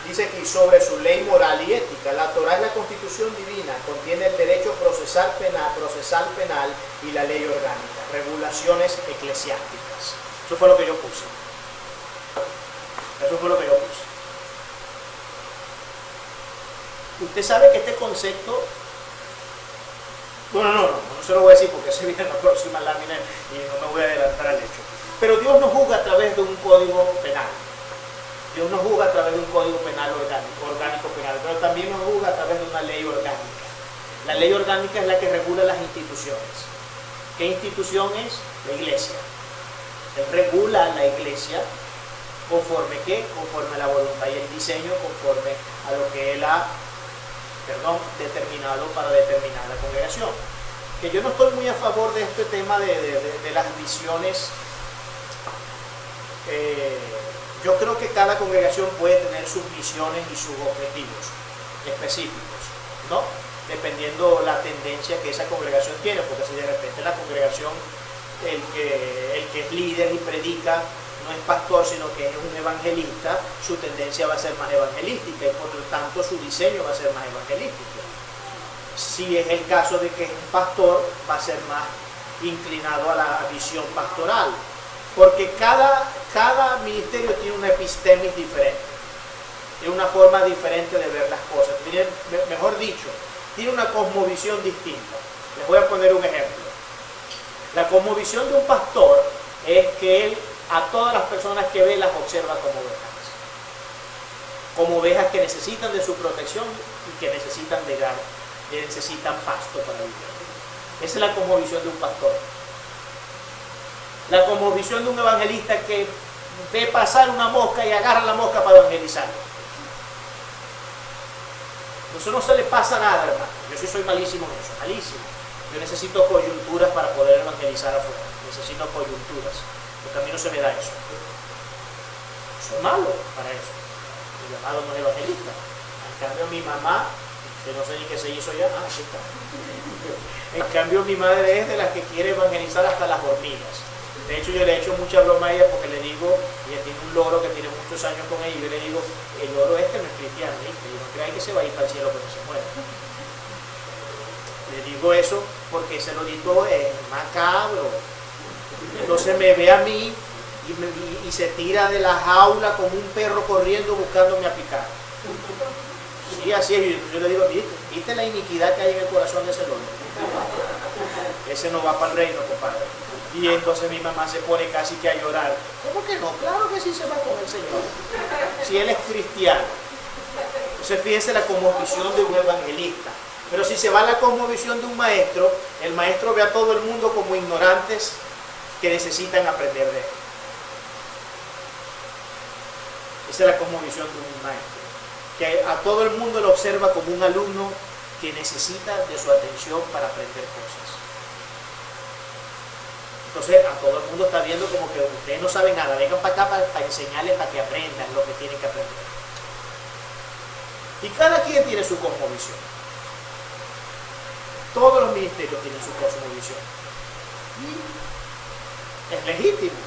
Dice aquí sobre su ley moral y ética. La Torá es la constitución divina, contiene el derecho procesal penal y la ley orgánica, regulaciones eclesiásticas. Eso fue lo que yo puse. Usted sabe que este concepto, no se lo voy a decir porque se viene en la próxima lámina y no me voy a adelantar al hecho. Pero Dios nos juzga a través de un código penal. Dios nos juzga a través de un código penal orgánico penal, pero también nos juzga a través de una ley orgánica. La ley orgánica es la que regula las instituciones. ¿Qué institución es? La iglesia. Él regula la iglesia conforme a la voluntad y el diseño, conforme a lo que Él ha determinado para determinada congregación. Que yo no estoy muy a favor de este tema de las visiones. Yo creo que cada congregación puede tener sus misiones y sus objetivos específicos, ¿no? Dependiendo la tendencia que esa congregación tiene, porque si de repente la congregación, el que es líder y predica, no es pastor, sino que es un evangelista, su tendencia va a ser más evangelística y por lo tanto su diseño va a ser más evangelístico. Si es el caso de que es un pastor, va a ser más inclinado a la visión pastoral. Porque cada ministerio tiene una epistemis diferente, tiene una forma diferente de ver las cosas, mejor dicho, tiene una cosmovisión distinta. Les voy a poner un ejemplo. La cosmovisión de un pastor es que él a todas las personas que ve las observa como ovejas que necesitan de su protección y que necesitan necesitan pasto para vivir. Esa es la cosmovisión de un pastor. La cosmovisión de un evangelista que ve pasar una mosca y agarra la mosca para evangelizar. Eso no se le pasa nada, hermano. Yo sí soy malísimo en eso, malísimo. Yo necesito coyunturas para poder evangelizar afuera. Necesito coyunturas, porque a mí no se me da eso. Soy malo para eso. Mi llamado no es evangelista. En cambio mi mamá, que no sé ni qué se hizo ya, aquí está. En cambio mi madre es de las que quiere evangelizar hasta las hormigas. De hecho, yo le he hecho mucha broma a ella porque le digo, ella tiene un loro que tiene muchos años con ella, y yo le digo, el loro este no es cristiano, ¿viste? Y no creáis que se va a ir para el cielo cuando se muera. Le digo eso porque ese lorito es macabro. Entonces me ve a mí y se tira de la jaula como un perro corriendo buscándome a picar. Sí, así es. Yo le digo, ¿viste la iniquidad que hay en el corazón de ese loro? Ese no va para el reino, compadre. Y entonces mi mamá se pone casi que a llorar. ¿Cómo que no? Claro que sí se va con el Señor. Si él es cristiano. Entonces fíjense la cosmovisión de un evangelista. Pero si se va a la cosmovisión de un maestro, el maestro ve a todo el mundo como ignorantes que necesitan aprender de él. Esa es la cosmovisión de un maestro, que a todo el mundo lo observa como un alumno que necesita de su atención para aprender cosas. Entonces a todo el mundo está viendo como que ustedes no saben nada, vengan para acá para enseñarles, para que aprendan lo que tienen que aprender. Y cada quien tiene su cosmovisión. Todos los ministerios tienen su cosmovisión. Y es legítimo,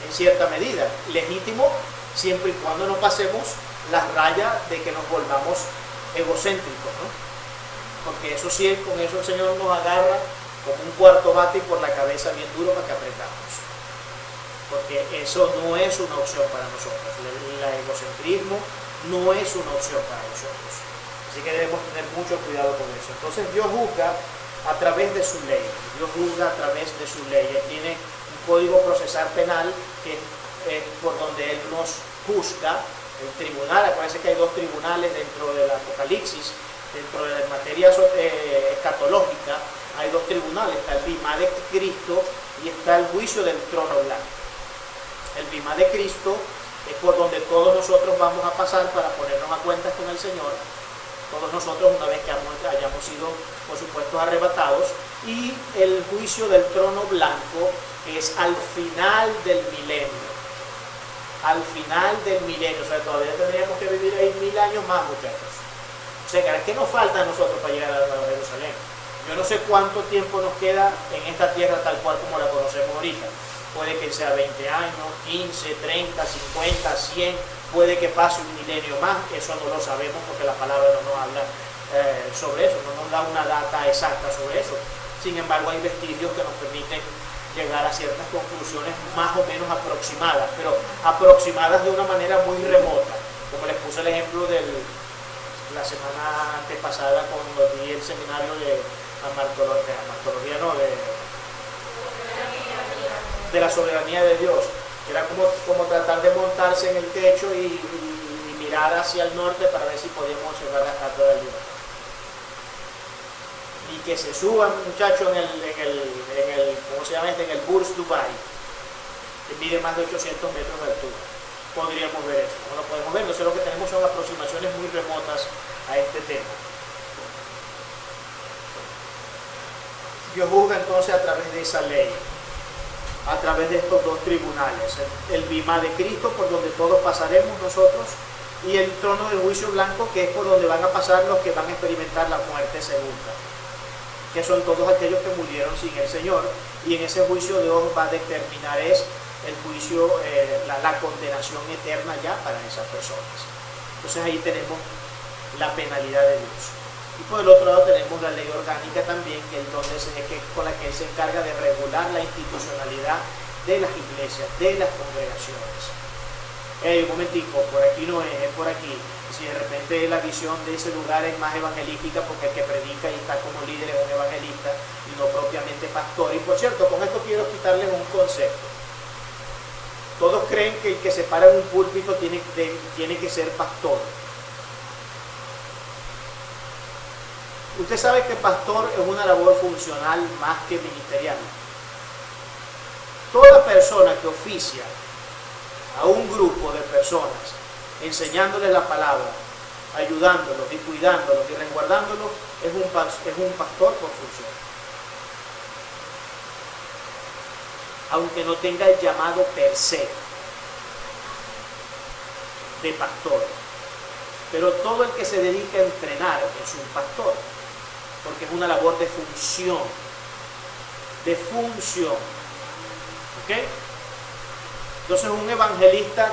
en cierta medida. Legítimo siempre y cuando no pasemos las rayas de que nos volvamos egocéntricos, ¿no? Porque eso sí, con eso el Señor nos agarra como un cuarto bate por la cabeza bien duro para que aprendamos. Porque eso no es una opción para nosotros. El egocentrismo no es una opción para nosotros. Así que debemos tener mucho cuidado con eso. Entonces Dios juzga a través de su ley. Dios juzga a través de su ley. Él tiene un código procesal penal que es por donde Él nos juzga. El tribunal, acuérdense que hay dos tribunales dentro del Apocalipsis, dentro de la materia escatológica, hay dos tribunales, está el bimá de Cristo y está el juicio del trono blanco. El bimá de Cristo es por donde todos nosotros vamos a pasar para ponernos a cuentas con el Señor, todos nosotros una vez que hayamos sido, por supuesto, arrebatados, y el juicio del trono blanco, que es al final del milenio. Al final del milenio, o sea, todavía tendríamos que vivir ahí 1000 años más, muchachos. O sea, ¿qué nos falta a nosotros para llegar a Nueva Jerusalén? Yo no sé cuánto tiempo nos queda en esta tierra tal cual como la conocemos ahorita. Puede que sea 20 años, 15, 30, 50, 100, puede que pase un milenio más, eso no lo sabemos porque la palabra no nos habla sobre eso, no nos da una data exacta sobre eso. Sin embargo, hay vestigios que nos permiten llegar a ciertas conclusiones más o menos aproximadas, pero aproximadas de una manera muy remota. Como les puse el ejemplo de la semana antepasada cuando di el seminario de amartología, no, de la soberanía de Dios. Era como tratar de montarse en el techo y mirar hacia el norte para ver si podíamos observar la estatua de Dios. Y que se suban, muchachos, en el ¿cómo se llama este? En el Burj Dubai, que mide más de 800 metros de altura. Podríamos ver eso, no lo podemos ver, entonces lo que tenemos son aproximaciones muy remotas a este tema. Dios juzga entonces a través de esa ley, a través de estos dos tribunales, el bimá de Cristo, por donde todos pasaremos nosotros, y el trono del juicio blanco, que es por donde van a pasar los que van a experimentar la muerte segunda, que son todos aquellos que murieron sin el Señor, y en ese juicio Dios va a determinar el juicio, la condenación eterna ya para esas personas. Entonces ahí tenemos la penalidad de Dios. Y por el otro lado tenemos la ley orgánica también, que es con la que Él se encarga de regular la institucionalidad de las iglesias, de las congregaciones. Un momentico, por aquí no es por aquí. Si de repente la visión de ese lugar es más evangelística, porque el que predica y está como líder es un evangelista y no propiamente pastor. Y por cierto, con esto quiero quitarles un concepto. Todos creen que el que se para en un púlpito tiene que ser pastor. Usted sabe que pastor es una labor funcional más que ministerial. Toda persona que oficia a un grupo de personas, enseñándoles la palabra, ayudándolos y cuidándolos y resguardándolos, es un pastor por función. Aunque no tenga el llamado per se de pastor. Pero todo el que se dedica a entrenar es un pastor, porque es una labor de función. De función. ¿Ok? Entonces un evangelista,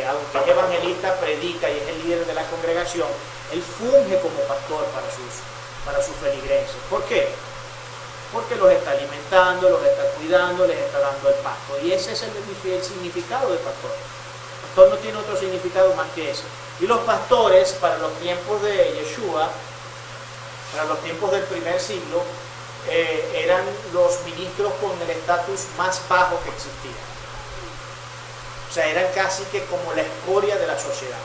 aunque es evangelista, predica y es el líder de la congregación, él funge como pastor para sus feligreses. ¿Por qué? Porque los está alimentando, los está cuidando, les está dando el pasto. Y ese es el significado de pastor. El pastor no tiene otro significado más que ese. Y los pastores, para los tiempos de Yeshua, para los tiempos del primer siglo, eran los ministros con el estatus más bajo que existía. O sea, eran casi que como la escoria de la sociedad,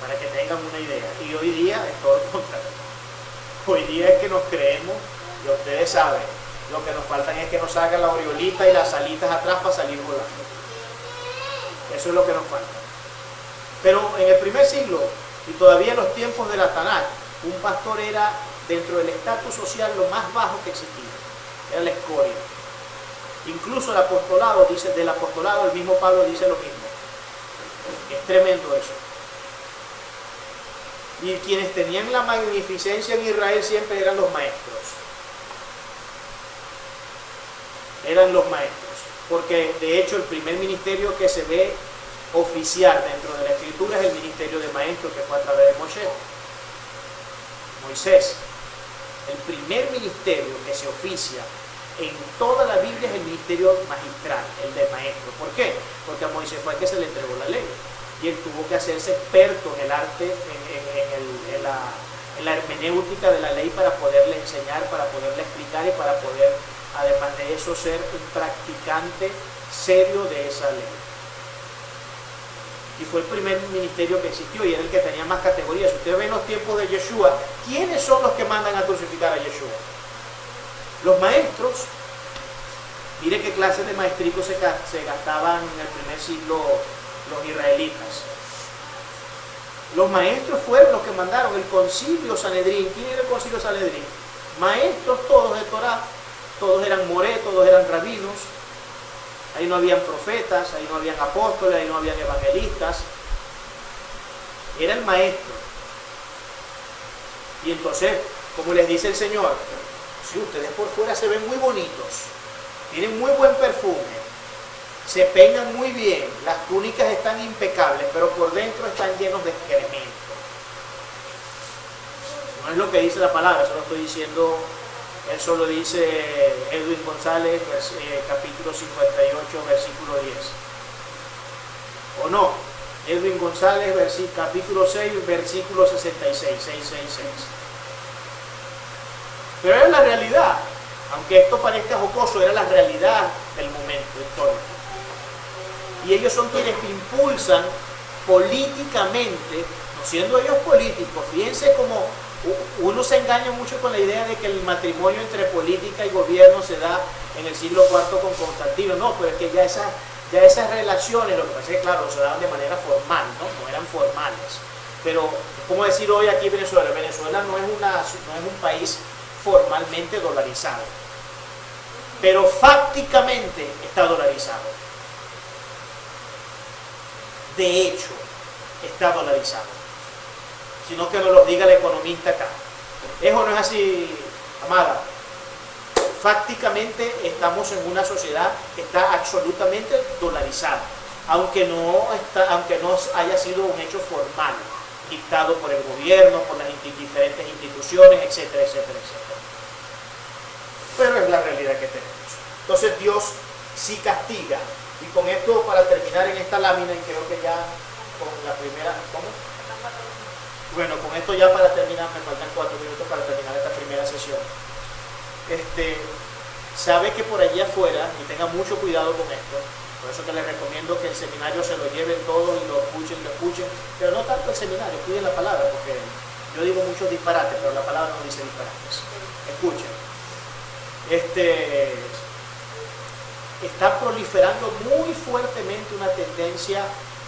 para que tengan una idea. Y hoy día es todo lo contrario. Hoy día es que nos creemos, y ustedes saben, lo que nos faltan es que nos salga la oriolita y las alitas atrás para salir volando. Eso es lo que nos falta. Pero en el primer siglo, y todavía en los tiempos de la Tanakh, un pastor era, dentro del estatus social, lo más bajo que existía. Era la escoria. Incluso el apostolado, dice, del apostolado el mismo Pablo dice lo mismo. Es tremendo eso. Y quienes tenían la magnificencia en Israel siempre eran los maestros. Eran los maestros. Porque de hecho el primer ministerio que se ve oficial dentro de la escritura es el ministerio de maestro que fue a través de Moisés. El primer ministerio que se oficia en toda la Biblia es el ministerio magistral, el de maestro. ¿Por qué? Porque a Moisés fue el que se le entregó la ley y él tuvo que hacerse experto en el arte, en la hermenéutica de la ley para poderle enseñar, para poderle explicar y para poder, además de eso, ser un practicante serio de esa ley. Y fue el primer ministerio que existió y era el que tenía más categorías. Si usted ve en los tiempos de Yeshua, ¿quiénes son los que mandan a crucificar a Yeshua? Los maestros. Mire qué clases de maestricos se gastaban en el primer siglo los israelitas. Los maestros fueron los que mandaron el concilio Sanedrín. ¿Quién era el concilio Sanedrín? Maestros todos de Torah, todos eran moré, todos eran rabinos. Ahí no habían profetas, ahí no habían apóstoles, ahí no habían evangelistas. Era el maestro. Y entonces, como les dice el Señor, si ustedes por fuera se ven muy bonitos, tienen muy buen perfume, se peinan muy bien, las túnicas están impecables, pero por dentro están llenos de excremento. No es lo que dice la palabra, eso lo estoy diciendo. Eso lo dice Edwin González, capítulo 58, versículo 10. ¿O no? Edwin González, capítulo 6, versículo 66, 666. Pero era la realidad. Aunque esto parezca jocoso, era la realidad del momento histórico. Y ellos son quienes impulsan políticamente, no siendo ellos políticos. Fíjense cómo uno se engaña mucho con la idea de que el matrimonio entre política y gobierno se da en el siglo IV con Constantino. No, pero es que ya esas relaciones, lo que pasa es que claro, se daban de manera formal, no eran formales. Pero es como decir hoy aquí Venezuela. Venezuela no es un país formalmente dolarizado, pero fácticamente está dolarizado. De hecho, está dolarizado. Sino que nos lo diga el economista acá. ¿Eso no es así, amada? Fácticamente estamos en una sociedad que está absolutamente dolarizada, aunque no haya sido un hecho formal, dictado por el gobierno, por las diferentes instituciones, etcétera, etcétera, etcétera. Pero es la realidad que tenemos. Entonces Dios sí castiga. Y con esto, para terminar en esta lámina, y creo que ya con la primera... ¿Cómo? Bueno, con esto ya para terminar, me faltan 4 minutos para terminar esta primera sesión. Sabe que por allí afuera, y tenga mucho cuidado con esto, por eso que les recomiendo que el seminario se lo lleven todos y lo escuchen, pero no tanto el seminario, cuiden la palabra, porque yo digo muchos disparates, pero la palabra no dice disparates. Escuchen. Está proliferando muy fuertemente una tendencia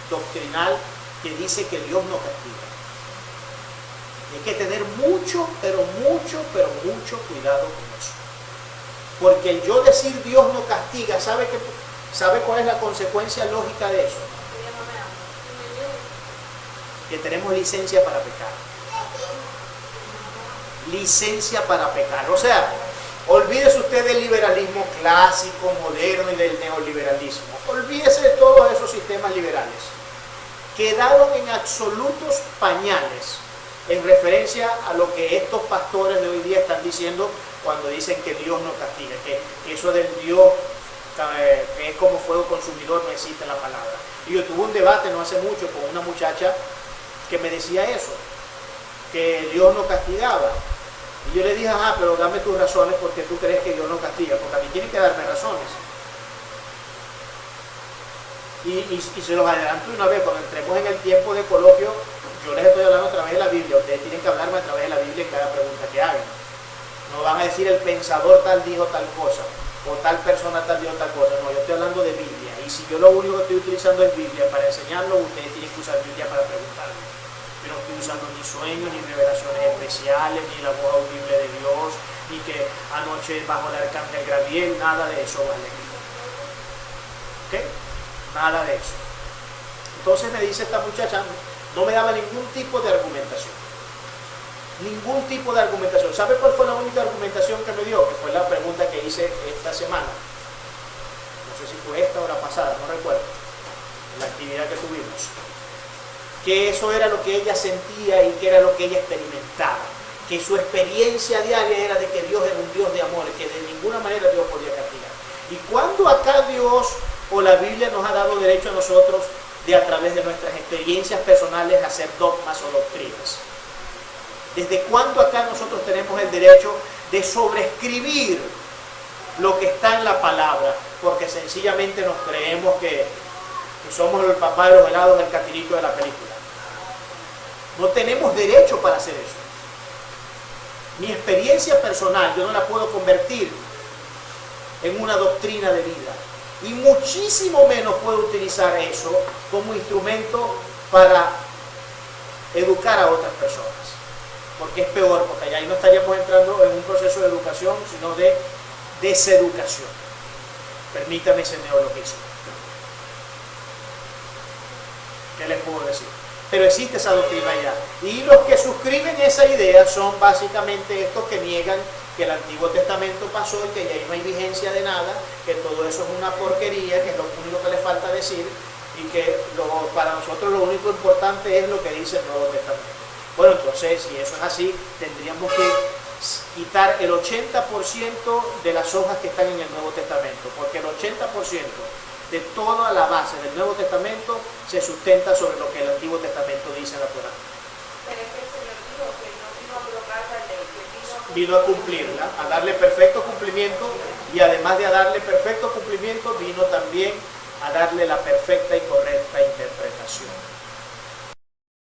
doctrinal que dice que Dios no castiga. Hay que tener mucho, pero mucho cuidado con eso. Porque el yo decir Dios no castiga, ¿sabe cuál es la consecuencia lógica de eso? Que tenemos licencia para pecar. Licencia para pecar. O sea, olvídese usted del liberalismo clásico, moderno y del neoliberalismo. Olvídese de todos esos sistemas liberales. Quedaron en absolutos pañales en referencia a lo que estos pastores de hoy día están diciendo cuando dicen que Dios no castiga, que eso del Dios que es como fuego consumidor no existe en la palabra. Y yo tuve un debate no hace mucho con una muchacha que me decía eso, que Dios no castigaba. Y yo le dije, pero dame tus razones porque tú crees que Dios no castiga, porque a mí tienen que darme razones. Y se los adelanto una vez, cuando entremos en el tiempo de coloquio, Yo les estoy hablando a través de la Biblia, ustedes tienen que hablarme a través de la Biblia en cada pregunta que hagan. No van a decir el pensador tal dijo tal cosa, o tal persona tal dijo tal cosa. No, yo estoy hablando de Biblia. Y si yo lo único que estoy utilizando es Biblia para enseñarlo, ustedes tienen que usar Biblia para preguntarme. Yo no estoy usando ni sueños, ni revelaciones especiales, ni la voz audible de Dios, ni que anoche bajo el arcángel Gabriel, nada de eso vale. ¿Ok? Nada de eso. Entonces me dice esta muchacha, no me daba ningún tipo de argumentación. Ningún tipo de argumentación. ¿Sabe cuál fue la única argumentación que me dio? Que fue la pregunta que hice esta semana. No sé si fue esta o la pasada, no recuerdo. En la actividad que tuvimos. Que eso era lo que ella sentía y que era lo que ella experimentaba. Que su experiencia diaria era de que Dios era un Dios de amor, que de ninguna manera Dios podía castigar. ¿Y cuándo acá Dios o la Biblia nos ha dado derecho a nosotros de a través de nuestras experiencias personales hacer dogmas o doctrinas? ¿Desde cuándo acá nosotros tenemos el derecho de sobreescribir lo que está en la palabra? Porque sencillamente nos creemos que somos el papá de los helados del catirito de la película. No tenemos derecho para hacer eso. Mi experiencia personal yo no la puedo convertir en una doctrina de vida. Y muchísimo menos puedo utilizar eso como instrumento para educar a otras personas. Porque es peor, porque ahí no estaríamos entrando en un proceso de educación, sino de deseducación. Permítame ese neologismo. ¿Qué les puedo decir? Pero existe esa doctrina ya. Y los que suscriben esa idea son básicamente estos que niegan que el Antiguo Testamento pasó y que ya no hay vigencia de nada, que todo eso es una porquería, que es lo único que les falta decir, y que para nosotros lo único importante es lo que dice el Nuevo Testamento. Bueno, entonces, si eso es así, tendríamos que quitar el 80% de las hojas que están en el Nuevo Testamento, porque el 80% de toda la base del Nuevo Testamento se sustenta sobre lo que el Antiguo Testamento dice en la Torá. Pero es que el Señor dijo que no vino a abrogar la ley, que vino a cumplirla, a darle perfecto cumplimiento, y además de a darle perfecto cumplimiento, vino también a darle la perfecta y correcta interpretación.